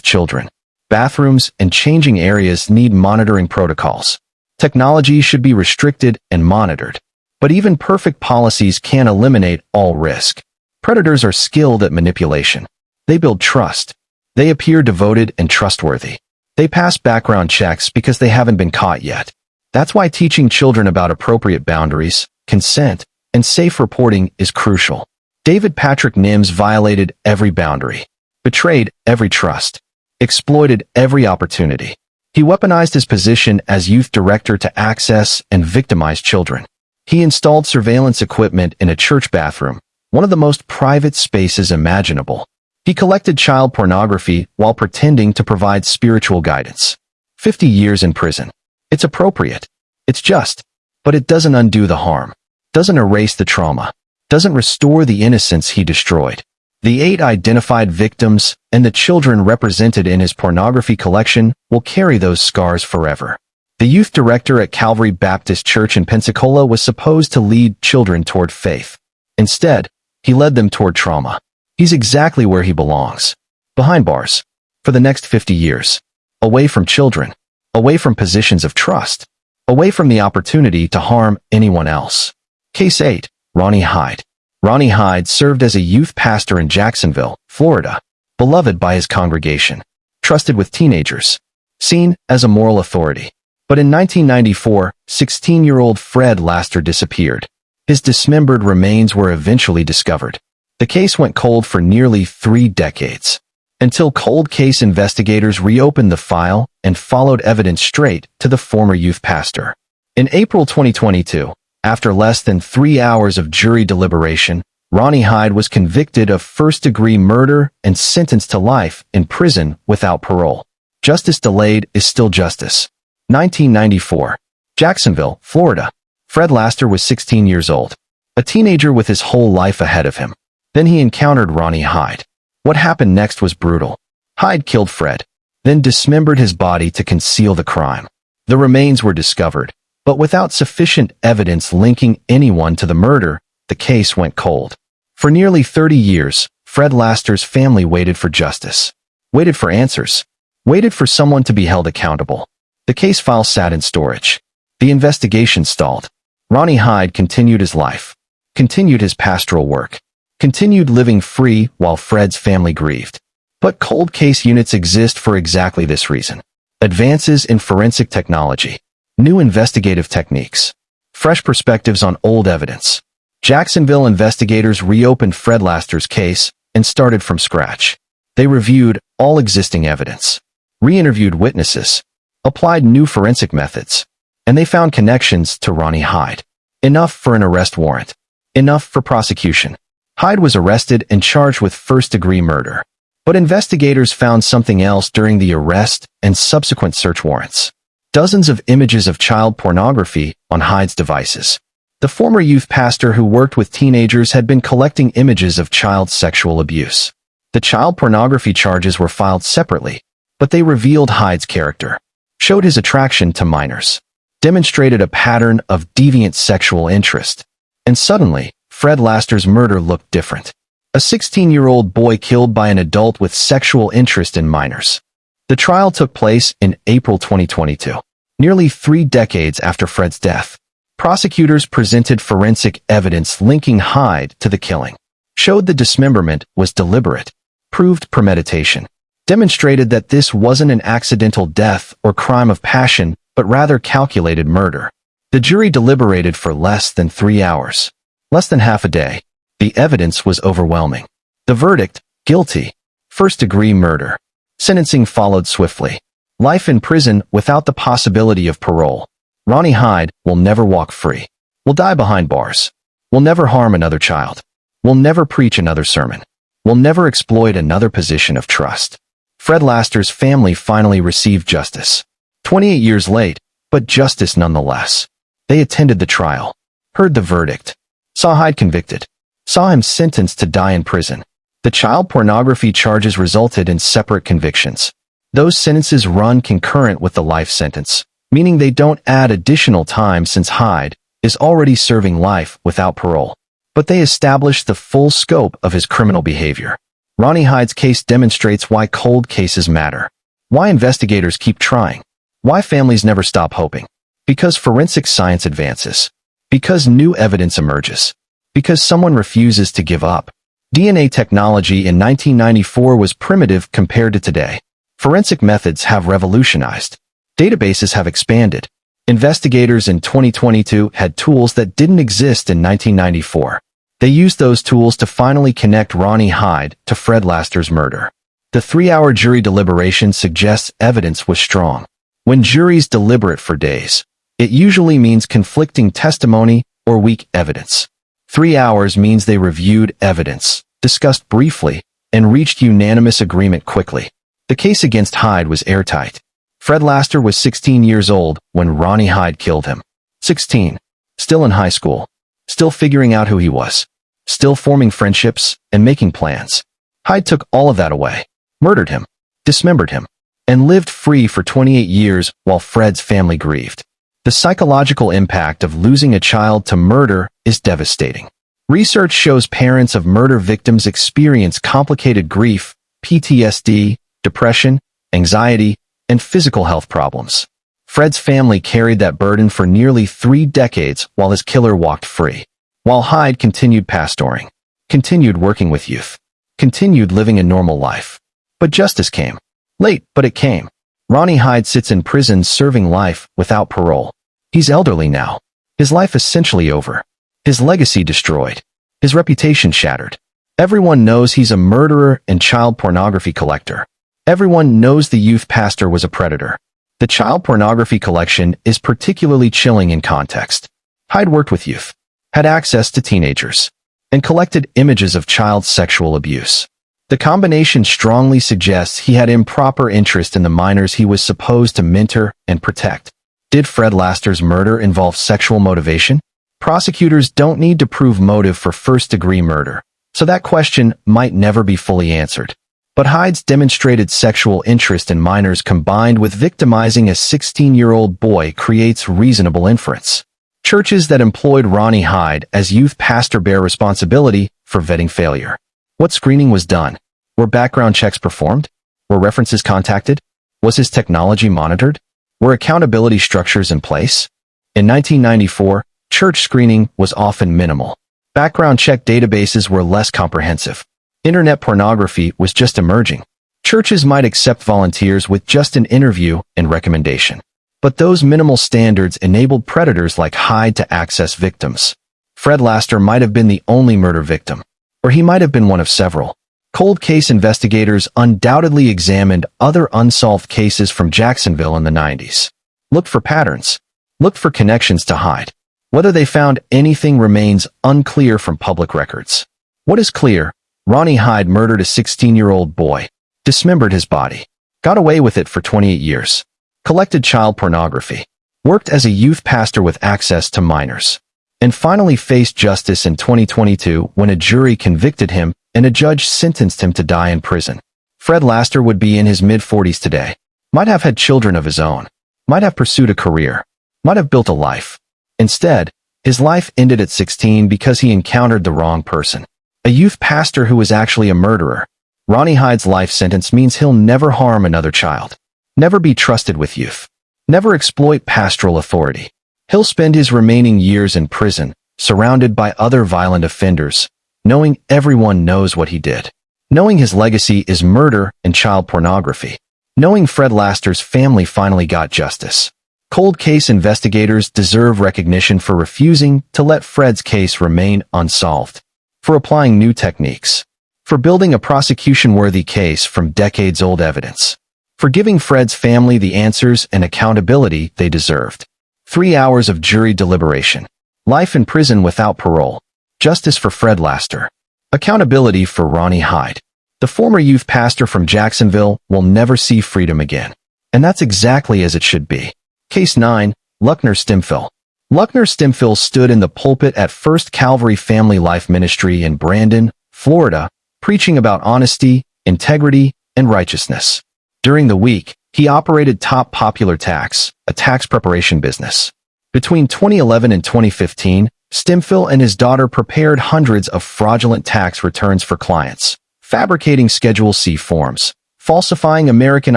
children. Bathrooms and changing areas need monitoring protocols. Technology should be restricted and monitored. But even perfect policies can't eliminate all risk. Predators are skilled at manipulation. They build trust. They appear devoted and trustworthy. They pass background checks because they haven't been caught yet. That's why teaching children about appropriate boundaries, consent, and safe reporting is crucial. David Patrick NIMS violated every boundary, betrayed every trust, exploited every opportunity. He weaponized his position as youth director to access and victimize children. He installed surveillance equipment in a church bathroom, one of the most private spaces imaginable. He collected child pornography while pretending to provide spiritual guidance. 50 years in prison. It's appropriate. It's just. But it doesn't undo the harm. Doesn't erase the trauma. Doesn't restore the innocence he destroyed. The 8 identified victims and the children represented in his pornography collection will carry those scars forever. The youth director at Calvary Baptist Church in Pensacola was supposed to lead children toward faith. Instead, he led them toward trauma. He's exactly where he belongs. Behind bars. For the next 50 years. Away from children. Away from positions of trust. Away from the opportunity to harm anyone else. Case 8. Ronnie Hyde. Ronnie Hyde served as a youth pastor in Jacksonville, Florida. Beloved by his congregation. Trusted with teenagers. Seen as a moral authority. But in 1994, 16-year-old Fred Laster disappeared. His dismembered remains were eventually discovered. The case went cold for nearly 3 decades, until cold case investigators reopened the file and followed evidence straight to the former youth pastor. In April 2022, after less than 3 hours of jury deliberation, Ronnie Hyde was convicted of first-degree murder and sentenced to life in prison without parole. Justice delayed is still justice. 1994. Jacksonville, Florida. Fred Laster was 16 years old, a teenager with his whole life ahead of him. Then he encountered Ronnie Hyde. What happened next was brutal. Hyde killed Fred, then dismembered his body to conceal the crime. The remains were discovered, but without sufficient evidence linking anyone to the murder, the case went cold. For nearly 30 years, Fred Laster's family waited for justice. Waited for answers. Waited for someone to be held accountable. The case file sat in storage. The investigation stalled. Ronnie Hyde continued his life. Continued his pastoral work. Continued living free while Fred's family grieved. But cold case units exist for exactly this reason. Advances in forensic technology. New investigative techniques. Fresh perspectives on old evidence. Jacksonville investigators reopened Fred Laster's case and started from scratch. They reviewed all existing evidence. Re-interviewed witnesses. Applied new forensic methods. And they found connections to Ronnie Hyde. Enough for an arrest warrant. Enough for prosecution. Hyde was arrested and charged with first-degree murder. But investigators found something else during the arrest and subsequent search warrants. Dozens of images of child pornography on Hyde's devices. The former youth pastor who worked with teenagers had been collecting images of child sexual abuse. The child pornography charges were filed separately, but they revealed Hyde's character, showed his attraction to minors, demonstrated a pattern of deviant sexual interest. And suddenly, Fred Laster's murder looked different. A 16-year-old boy killed by an adult with sexual interest in minors. The trial took place in April 2022, nearly 3 decades after Fred's death. Prosecutors presented forensic evidence linking Hyde to the killing, showed the dismemberment was deliberate, proved premeditation, demonstrated that this wasn't an accidental death or crime of passion, but rather calculated murder. The jury deliberated for less than 3 hours, less than half a day. The evidence was overwhelming. The verdict, guilty, first-degree murder. Sentencing followed swiftly. Life in prison without the possibility of parole. Ronnie Hyde will never walk free. Will die behind bars. Will never harm another child. Will never preach another sermon. Will never exploit another position of trust. Fred Laster's family finally received justice. 28 years late, but justice nonetheless. They attended the trial, heard the verdict, saw Hyde convicted, saw him sentenced to die in prison. The child pornography charges resulted in separate convictions. Those sentences run concurrent with the life sentence, meaning they don't add additional time since Hyde is already serving life without parole. But they establish the full scope of his criminal behavior. Ronnie Hyde's case demonstrates why cold cases matter, why investigators keep trying, why families never stop hoping. Because forensic science advances, because new evidence emerges, because someone refuses to give up. DNA technology in 1994 was primitive compared to today. Forensic methods have revolutionized. Databases have expanded. Investigators in 2022 had tools that didn't exist in 1994. They used those tools to finally connect Ronnie Hyde to Fred Laster's murder. The 3-hour jury deliberation suggests evidence was strong. When juries deliberate for days, it usually means conflicting testimony or weak evidence. 3 hours means they reviewed evidence, discussed briefly, and reached unanimous agreement quickly. The case against Hyde was airtight. Fred Laster was 16 years old when Ronnie Hyde killed him. 16. Still in high school. Still figuring out who he was. Still forming friendships and making plans. Hyde took all of that away, murdered him, dismembered him, and lived free for 28 years while Fred's family grieved. The psychological impact of losing a child to murder is devastating. Research shows parents of murder victims experience complicated grief, PTSD, depression, anxiety, and physical health problems. Fred's family carried that burden for nearly 3 decades while his killer walked free. While Hyde continued pastoring, continued working with youth, continued living a normal life. But justice came. Late, but it came. Ronnie Hyde sits in prison serving life without parole. He's elderly now. His life essentially over. His legacy destroyed. His reputation shattered. Everyone knows he's a murderer and child pornography collector. Everyone knows the youth pastor was a predator. The child pornography collection is particularly chilling in context. Hyde worked with youth, had access to teenagers, and collected images of child sexual abuse. The combination strongly suggests he had improper interest in the minors he was supposed to mentor and protect. Did Fred Laster's murder involve sexual motivation? Prosecutors don't need to prove motive for first-degree murder, so that question might never be fully answered. But Hyde's demonstrated sexual interest in minors combined with victimizing a 16-year-old boy creates reasonable inference. Churches that employed Ronnie Hyde as youth pastor bear responsibility for vetting failure. What screening was done? Were background checks performed? Were references contacted? Was his technology monitored? Were accountability structures in place? In 1994, church screening was often minimal. Background check databases were less comprehensive. Internet pornography was just emerging. Churches might accept volunteers with just an interview and recommendation. But those minimal standards enabled predators like Hyde to access victims. Fred Laster might have been the only murder victim, or he might have been one of several. Cold case investigators undoubtedly examined other unsolved cases from Jacksonville in the 90s. Looked for patterns. Looked for connections to Hyde. Whether they found anything remains unclear from public records. What is clear? Ronnie Hyde murdered a 16-year-old boy, dismembered his body, got away with it for 28 years, collected child pornography, worked as a youth pastor with access to minors, and finally faced justice in 2022 when a jury convicted him and a judge sentenced him to die in prison. Fred Laster would be in his mid-40s today, might have had children of his own, might have pursued a career, might have built a life. Instead, his life ended at 16 because he encountered the wrong person, a youth pastor who was actually a murderer. Ronnie Hyde's life sentence means he'll never harm another child, never be trusted with youth, never exploit pastoral authority. He'll spend his remaining years in prison, surrounded by other violent offenders, knowing everyone knows what he did, knowing his legacy is murder and child pornography, knowing Fred Laster's family finally got justice. Cold case investigators deserve recognition for refusing to let Fred's case remain unsolved, for applying new techniques, for building a prosecution-worthy case from decades-old evidence, for giving Fred's family the answers and accountability they deserved. 3 hours of jury deliberation, life in prison without parole, justice for Fred Laster, accountability for Ronnie Hyde. The former youth pastor from Jacksonville will never see freedom again. And that's exactly as it should be. Case 9, Luckner Stimfel. Luckner Stimfel stood in the pulpit at First Calvary Family Life Ministry in Brandon, Florida, preaching about honesty, integrity, and righteousness. During the week, he operated Top Popular Tax, a tax preparation business. Between 2011 and 2015, Stimfel and his daughter prepared hundreds of fraudulent tax returns for clients, fabricating Schedule C forms, falsifying American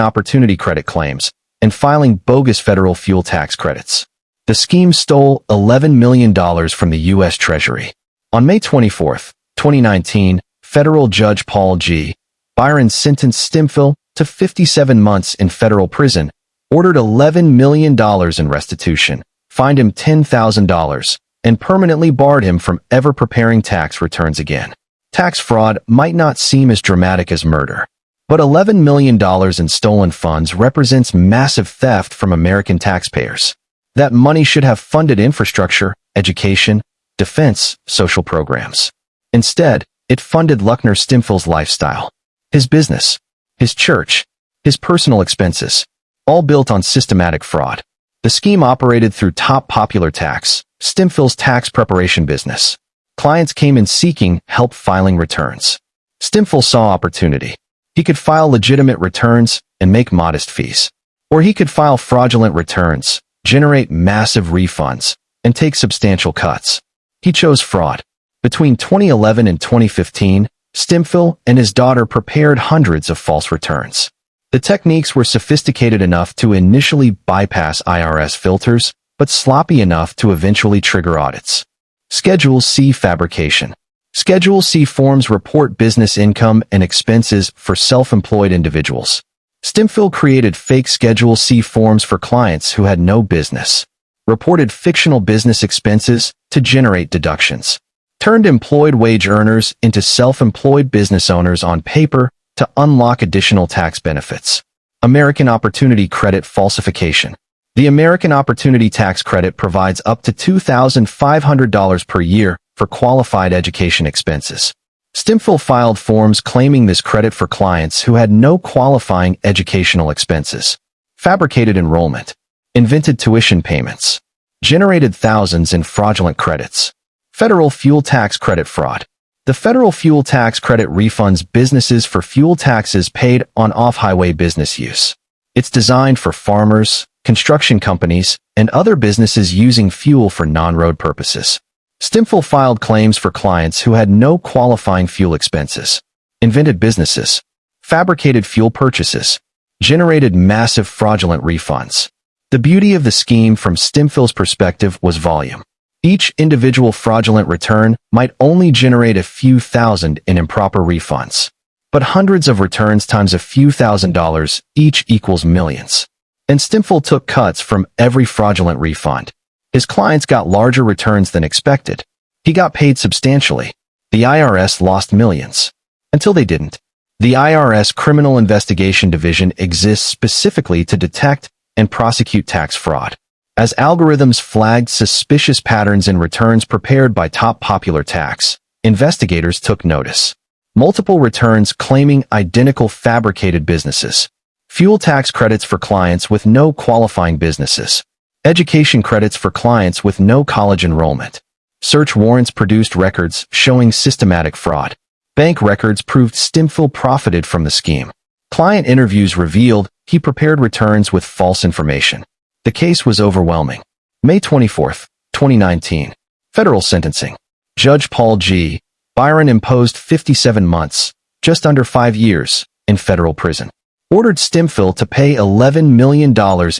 Opportunity Credit claims, and filing bogus federal fuel tax credits. The scheme stole $11 million from the U.S. Treasury. On May 24, 2019, federal judge Paul G. Byron sentenced Stimfel to 57 months in federal prison, ordered $11 million in restitution, fined him $10,000, and permanently barred him from ever preparing tax returns again. Tax fraud might not seem as dramatic as murder, but $11 million in stolen funds represents massive theft from American taxpayers. That money should have funded infrastructure, education, defense, social programs. Instead, it funded Luckner Stimfel's lifestyle, his business, his church, his personal expenses, all built on systematic fraud. The scheme operated through Top Popular Tax, Stimfel's tax preparation business. Clients came in seeking help filing returns. Stimfel saw opportunity. He could file legitimate returns and make modest fees. Or he could file fraudulent returns, generate massive refunds, and take substantial cuts. He chose fraud. Between 2011 and 2015, Stimfel and his daughter prepared hundreds of false returns. The techniques were sophisticated enough to initially bypass IRS filters, but sloppy enough to eventually trigger audits. Schedule C fabrication. Schedule C forms report business income and expenses for self-employed individuals. Stimfel created fake Schedule C forms for clients who had no business, reported fictional business expenses to generate deductions, turned employed wage earners into self-employed business owners on paper to unlock additional tax benefits. American Opportunity Credit falsification. The American Opportunity Tax Credit provides up to $2,500 per year for qualified education expenses. Stimfel filed forms claiming this credit for clients who had no qualifying educational expenses, fabricated enrollment, invented tuition payments, generated thousands in fraudulent credits. Federal fuel tax credit fraud. The federal fuel tax credit refunds businesses for fuel taxes paid on off-highway business use. It's designed for farmers, construction companies, and other businesses using fuel for non-road purposes. Stimfel filed claims for clients who had no qualifying fuel expenses, invented businesses, fabricated fuel purchases, generated massive fraudulent refunds. The beauty of the scheme from Stimfel's perspective was volume. Each individual fraudulent return might only generate a few thousand in improper refunds, but hundreds of returns times a few $1,000s each equals millions. And Stimfel took cuts from every fraudulent refund. His clients got larger returns than expected. He got paid substantially. The IRS lost millions. Until they didn't. The IRS Criminal Investigation Division exists specifically to detect and prosecute tax fraud. As algorithms flagged suspicious patterns in returns prepared by Top Popular Tax, investigators took notice. Multiple returns claiming identical fabricated businesses. Fuel tax credits for clients with no qualifying businesses. Education credits for clients with no college enrollment. Search warrants produced records showing systematic fraud. Bank records proved Stimfel profited from the scheme. Client interviews revealed he prepared returns with false information. The case was overwhelming. May 24, 2019. Federal sentencing. Judge Paul G. Byron imposed 57 months, just under 5 years, in federal prison. Ordered Stimfel to pay $11 million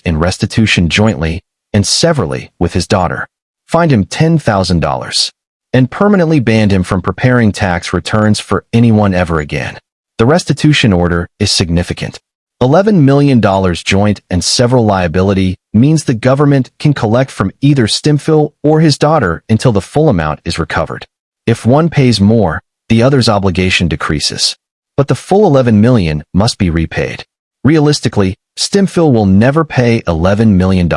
in restitution jointly and severally with his daughter. Fined him $10,000. And permanently banned him from preparing tax returns for anyone ever again. The restitution order is significant. $11 million joint and several liability means the government can collect from either Stimfel or his daughter until the full amount is recovered. If one pays more, the other's obligation decreases. But the full $11 million must be repaid. Realistically, Stimfel will never pay $11 million.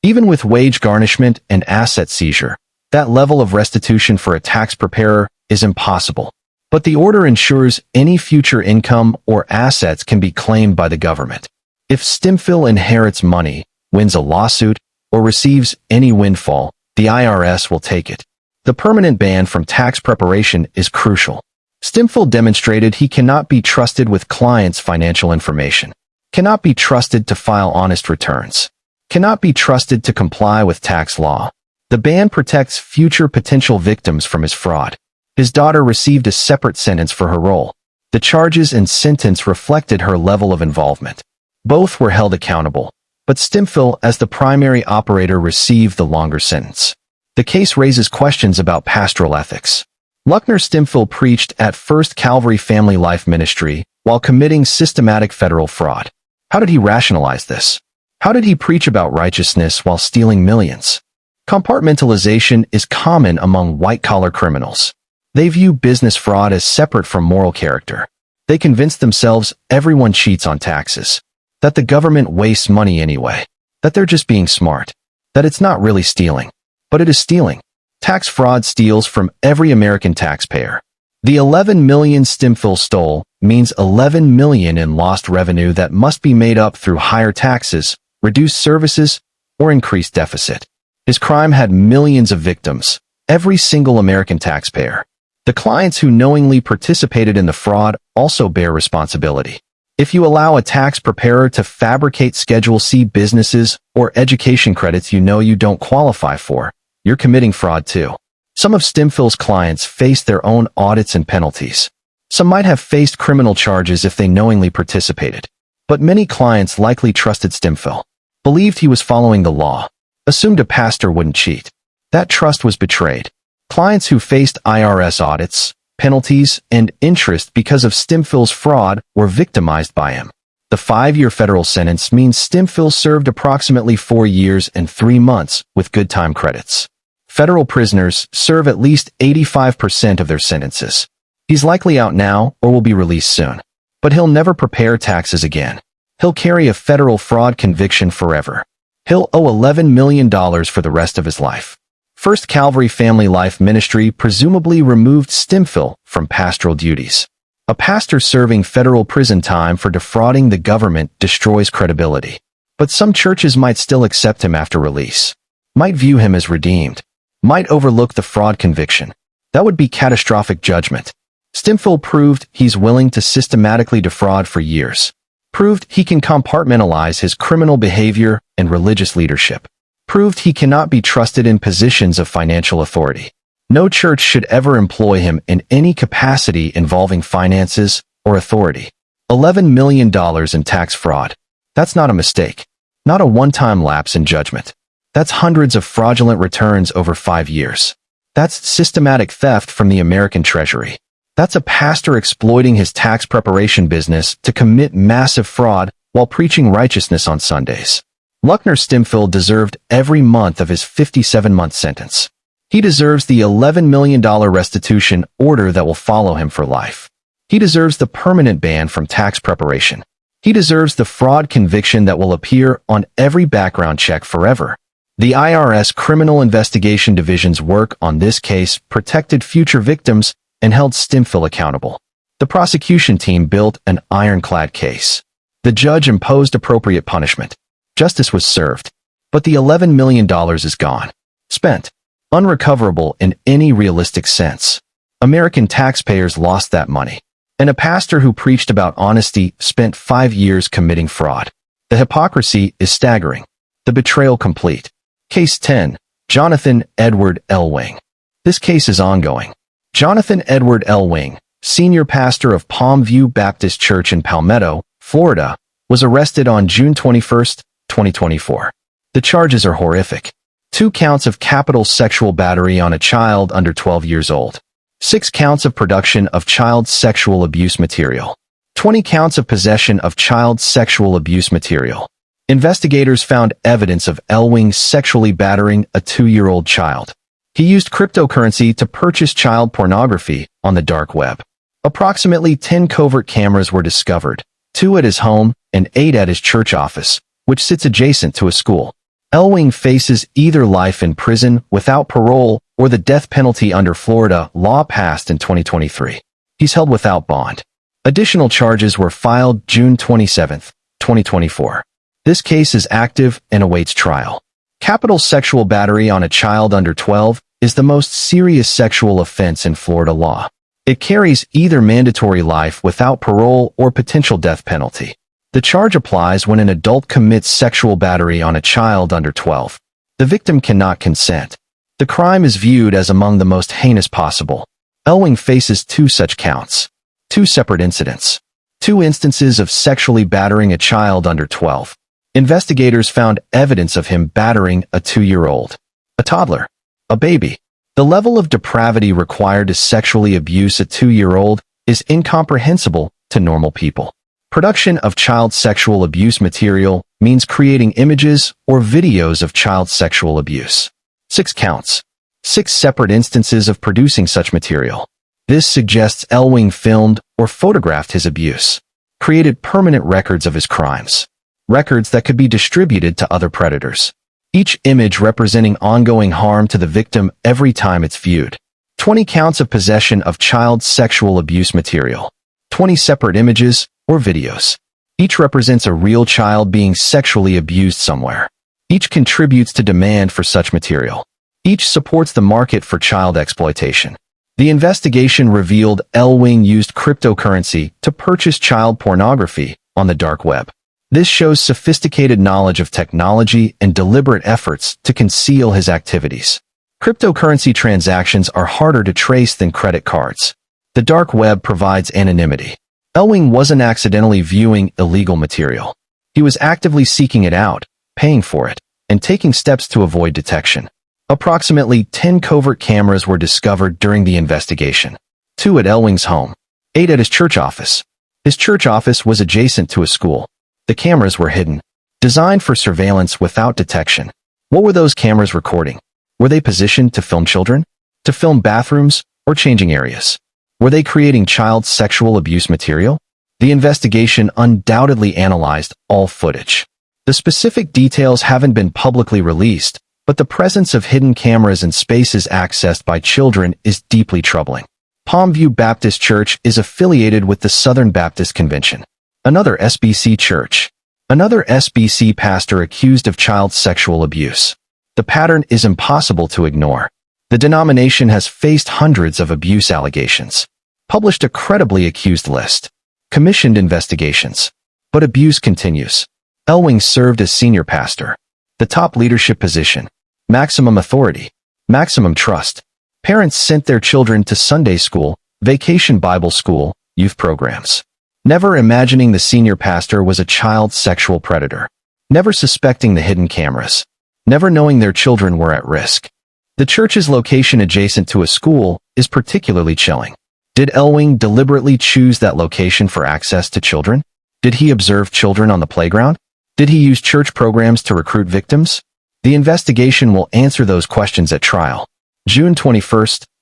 Even with wage garnishment and asset seizure, that level of restitution for a tax preparer is impossible. But the order ensures any future income or assets can be claimed by the government. If Stimfel inherits money, wins a lawsuit, or receives any windfall, the IRS will take it. The permanent ban from tax preparation is crucial. Stimfel demonstrated he cannot be trusted with clients' financial information, cannot be trusted to file honest returns, cannot be trusted to comply with tax law. The ban protects future potential victims from his fraud. His daughter received a separate sentence for her role. The charges and sentence reflected her level of involvement. Both were held accountable, but Stimfel, as the primary operator, received the longer sentence. The case raises questions about pastoral ethics. Luckner Stimfel preached at First Calvary Family Life Ministry while committing systematic federal fraud. How did he rationalize this? How did he preach about righteousness while stealing millions? Compartmentalization is common among white-collar criminals. They view business fraud as separate from moral character. They convince themselves everyone cheats on taxes, that the government wastes money anyway, that they're just being smart, that it's not really stealing, but it is stealing. Tax fraud steals from every American taxpayer. The $11 million Stimfel stole means $11 million in lost revenue that must be made up through higher taxes, reduced services, or increased deficit. His crime had millions of victims, every single American taxpayer. The clients who knowingly participated in the fraud also bear responsibility. If you allow a tax preparer to fabricate Schedule C businesses or education credits you know you don't qualify for, you're committing fraud too. Some of Stimfel's clients faced their own audits and penalties. Some might have faced criminal charges if they knowingly participated. But many clients likely trusted Stimfel, believed he was following the law, assumed a pastor wouldn't cheat. That trust was betrayed. Clients who faced IRS audits, penalties, and interest because of Stimfel's fraud were victimized by him. The 5-year federal sentence means Stimfel served approximately 4 years and 3 months with good time credits. Federal prisoners serve at least 85% of their sentences. He's likely out now or will be released soon. But he'll never prepare taxes again. He'll carry a federal fraud conviction forever. He'll owe $11 million for the rest of his life. First Calvary Family Life Ministry presumably removed Stimfel from pastoral duties. A pastor serving federal prison time for defrauding the government destroys credibility. But some churches might still accept him after release, might view him as redeemed, might overlook the fraud conviction. That would be catastrophic judgment. Stimfel proved he's willing to systematically defraud for years. Proved he can compartmentalize his criminal behavior and religious leadership. Proved he cannot be trusted in positions of financial authority. No church should ever employ him in any capacity involving finances or authority. $11 million in tax fraud. That's not a mistake. Not a one-time lapse in judgment. That's hundreds of fraudulent returns over 5 years. That's systematic theft from the American Treasury. That's a pastor exploiting his tax preparation business to commit massive fraud while preaching righteousness on Sundays. Luckner Stimfel deserved every month of his 57-month sentence. He deserves the $11 million restitution order that will follow him for life. He deserves the permanent ban from tax preparation. He deserves the fraud conviction that will appear on every background check forever. The IRS Criminal Investigation Division's work on this case protected future victims and held Stimfel accountable. The prosecution team built an ironclad case. The judge imposed appropriate punishment. Justice was served. But the $11 million is gone. Spent. unrecoverable in any realistic sense. American taxpayers lost that money. And a pastor who preached about honesty spent 5 years committing fraud. The hypocrisy is staggering. The betrayal complete. Case 10. Jonathan Edward L. Wing. This case is ongoing. Jonathan Edward L. Wing, senior pastor of Palm View Baptist Church in Palmetto, Florida, was arrested on June 21, 2024. The charges are horrific. 2 counts of capital sexual battery on a child under 12 years old. 6 counts of production of child sexual abuse material. 20 counts of possession of child sexual abuse material. Investigators found evidence of L. Wing sexually battering a 2-year-old child. He used cryptocurrency to purchase child pornography on the dark web. Approximately 10 covert cameras were discovered, 2 at his home and 8 at his church office, which sits adjacent to a school. L. Wing faces either life in prison without parole or the death penalty under Florida law passed in 2023. He's held without bond. Additional charges were filed June 27, 2024. This case is active and awaits trial. Capital sexual battery on a child under 12 is the most serious sexual offense in Florida law. It carries either mandatory life without parole or potential death penalty. The charge applies when an adult commits sexual battery on a child under 12. The victim cannot consent. The crime is viewed as among the most heinous possible. L. Wing faces 2 such counts. 2 separate incidents. 2 instances of sexually battering a child under 12. Investigators found evidence of him battering a 2-year-old, a toddler, a baby. The level of depravity required to sexually abuse a 2-year-old is incomprehensible to normal people. Production of child sexual abuse material means creating images or videos of child sexual abuse. 6 counts. 6 separate instances of producing such material. This suggests L. Wing filmed or photographed his abuse, created permanent records of his crimes. Records that could be distributed to other predators. Each image representing ongoing harm to the victim every time it's viewed. 20 counts of possession of child sexual abuse material. 20 separate images or videos. Each represents a real child being sexually abused somewhere. Each contributes to demand for such material. Each supports the market for child exploitation. The investigation revealed L. Wing used cryptocurrency to purchase child pornography on the dark web. This shows sophisticated knowledge of technology and deliberate efforts to conceal his activities. Cryptocurrency transactions are harder to trace than credit cards. The dark web provides anonymity. L. Wing wasn't accidentally viewing illegal material. He was actively seeking it out, paying for it, and taking steps to avoid detection. Approximately 10 covert cameras were discovered during the investigation. 2 at L. Wing's home. 8 at his church office. His church office was adjacent to a school. The cameras were hidden, designed for surveillance without detection. What were those cameras recording? Were they positioned to film children? To film bathrooms or changing areas? Were they creating child sexual abuse material? The investigation undoubtedly analyzed all footage. The specific details haven't been publicly released, but the presence of hidden cameras in spaces accessed by children is deeply troubling. Palm View Baptist Church is affiliated with the Southern Baptist Convention. Another SBC church. Another SBC pastor accused of child sexual abuse. The pattern is impossible to ignore. The denomination has faced hundreds of abuse allegations, published a credibly accused list, commissioned investigations. But abuse continues. L. Wing served as senior pastor. The top leadership position. Maximum authority. Maximum trust. Parents sent their children to Sunday school, vacation Bible school, youth programs. Never imagining the senior pastor was a child sexual predator. Never suspecting the hidden cameras. Never knowing their children were at risk. The church's location adjacent to a school is particularly chilling. Did L. Wing deliberately choose that location for access to children? Did he observe children on the playground? Did he use church programs to recruit victims? The investigation will answer those questions at trial. June 21,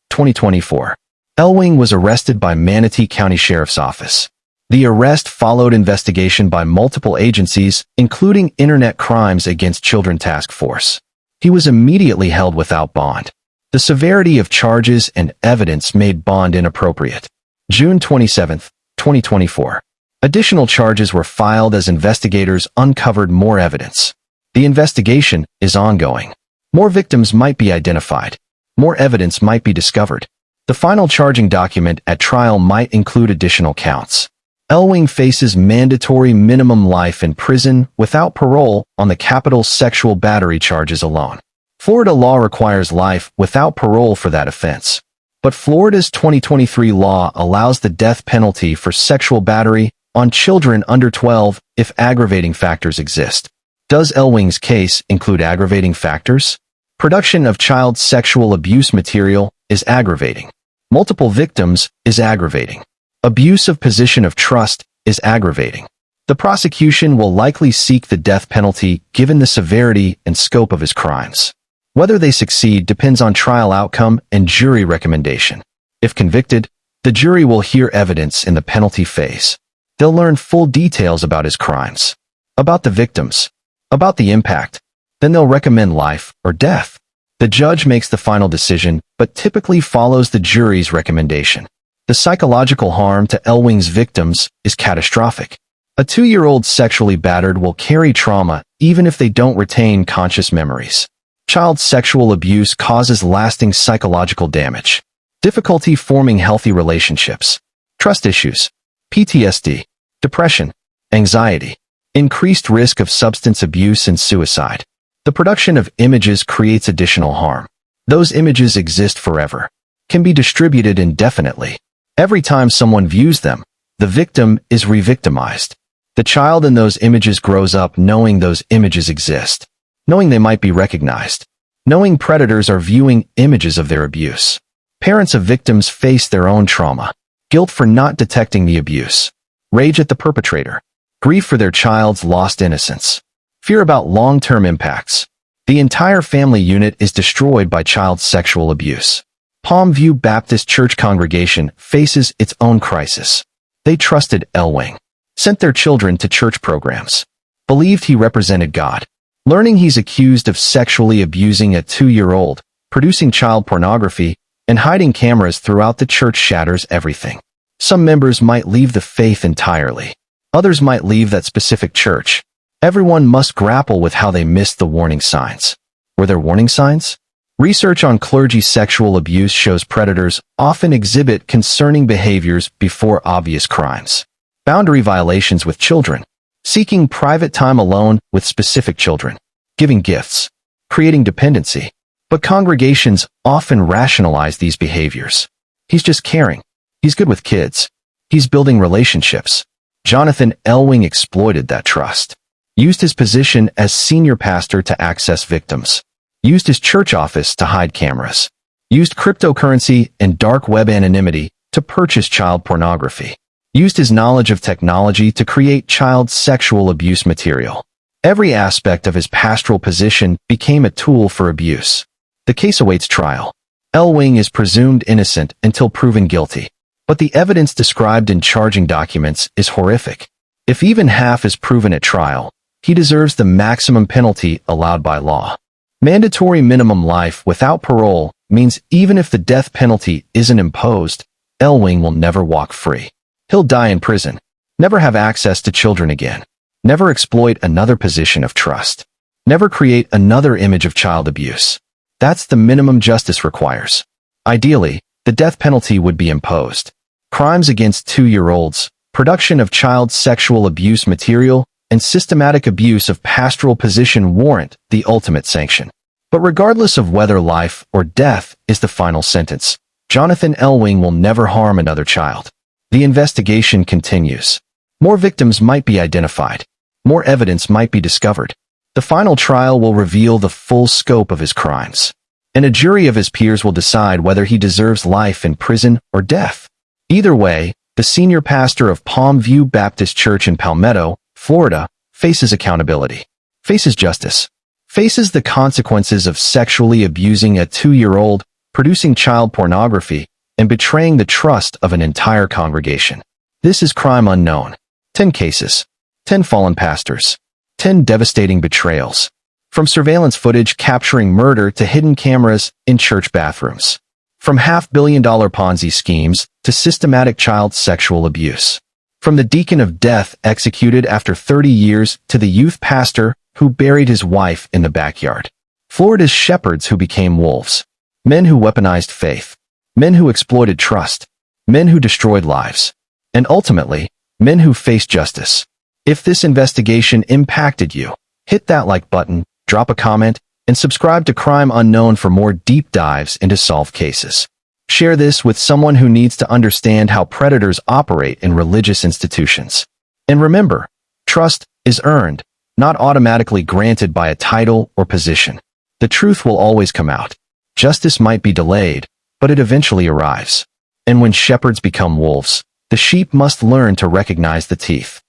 2024. L. Wing was arrested by Manatee County Sheriff's Office. The arrest followed investigation by multiple agencies, including Internet Crimes Against Children Task Force. He was immediately held without bond. The severity of charges and evidence made bond inappropriate. June 27, 2024. Additional charges were filed as investigators uncovered more evidence. The investigation is ongoing. More victims might be identified. More evidence might be discovered. The final charging document at trial might include additional counts. Elwing faces mandatory minimum life in prison without parole on the capital sexual battery charges alone. Florida law requires life without parole for that offense. But Florida's 2023 law allows the death penalty for sexual battery on children under 12 if aggravating factors exist. Does Elwing's case include aggravating factors? Production of child sexual abuse material is aggravating. Multiple victims is aggravating. Abuse of position of trust is aggravating. The prosecution will likely seek the death penalty given the severity and scope of his crimes. Whether they succeed depends on trial outcome and jury recommendation. If convicted, the jury will hear evidence in the penalty phase. They'll learn full details about his crimes, about the victims, about the impact. Then they'll recommend life or death. The judge makes the final decision, but typically follows the jury's recommendation. The psychological harm to Elwing's victims is catastrophic. A 2-year-old sexually battered will carry trauma even if they don't retain conscious memories. Child sexual abuse causes lasting psychological damage, difficulty forming healthy relationships, trust issues, PTSD, depression, anxiety, increased risk of substance abuse and suicide. The production of images creates additional harm. Those images exist forever, can be distributed indefinitely. Every time someone views them, the victim is re-victimized. The child in those images grows up knowing those images exist, knowing they might be recognized, knowing predators are viewing images of their abuse. Parents of victims face their own trauma, guilt for not detecting the abuse, rage at the perpetrator, grief for their child's lost innocence, fear about long-term impacts. The entire family unit is destroyed by child sexual abuse. Palmview Baptist Church congregation faces its own crisis. They trusted Elwing, sent their children to church programs, believed he represented God. Learning he's accused of sexually abusing a 2-year-old, producing child pornography, and hiding cameras throughout the church shatters everything. Some members might leave the faith entirely. Others might leave that specific church. Everyone must grapple with how they missed the warning signs. Were there warning signs? Research on clergy sexual abuse shows predators often exhibit concerning behaviors before obvious crimes. Boundary violations with children, seeking private time alone with specific children, giving gifts, creating dependency. But congregations often rationalize these behaviors. He's just caring. He's good with kids. He's building relationships. Jonathan Elwing exploited that trust. Used his position as senior pastor to access victims. Used his church office to hide cameras. Used cryptocurrency and dark web anonymity to purchase child pornography. Used his knowledge of technology to create child sexual abuse material. Every aspect of his pastoral position became a tool for abuse. The case awaits trial. Elwing is presumed innocent until proven guilty. But the evidence described in charging documents is horrific. If even half is proven at trial, he deserves the maximum penalty allowed by law. Mandatory minimum life without parole means even if the death penalty isn't imposed, Elwing will never walk free. He'll die in prison, never have access to children again, never exploit another position of trust, never create another image of child abuse. That's the minimum justice requires. Ideally, the death penalty would be imposed. Crimes against 2-year-olds, production of child sexual abuse material, and systematic abuse of pastoral position warrant the ultimate sanction. But regardless of whether life or death is the final sentence, Jonathan Elwing will never harm another child. The investigation continues. More victims might be identified. More evidence might be discovered. The final trial will reveal the full scope of his crimes. And a jury of his peers will decide whether he deserves life in prison or death. Either way, the senior pastor of Palmview Baptist Church in Palmetto, Florida, faces accountability, faces justice, faces the consequences of sexually abusing a 2-year-old, producing child pornography, and betraying the trust of an entire congregation. This is crime unknown. 10 cases, 10 fallen pastors, 10 devastating betrayals. From surveillance footage capturing murder to hidden cameras in church bathrooms. From half-billion-dollar Ponzi schemes to systematic child sexual abuse. From the Deacon of Death executed after 30 years to the youth pastor who buried his wife in the backyard. Florida's shepherds who became wolves. men who weaponized faith, men who exploited trust, men who destroyed lives, and ultimately, men who faced justice. If this investigation impacted you, hit that like button, drop a comment, and subscribe to Crime Unknown for more deep dives into solved cases. Share this with someone who needs to understand how predators operate in religious institutions. And remember, trust is earned, not automatically granted by a title or position. The truth will always come out. Justice might be delayed, but it eventually arrives. And when shepherds become wolves, the sheep must learn to recognize the teeth.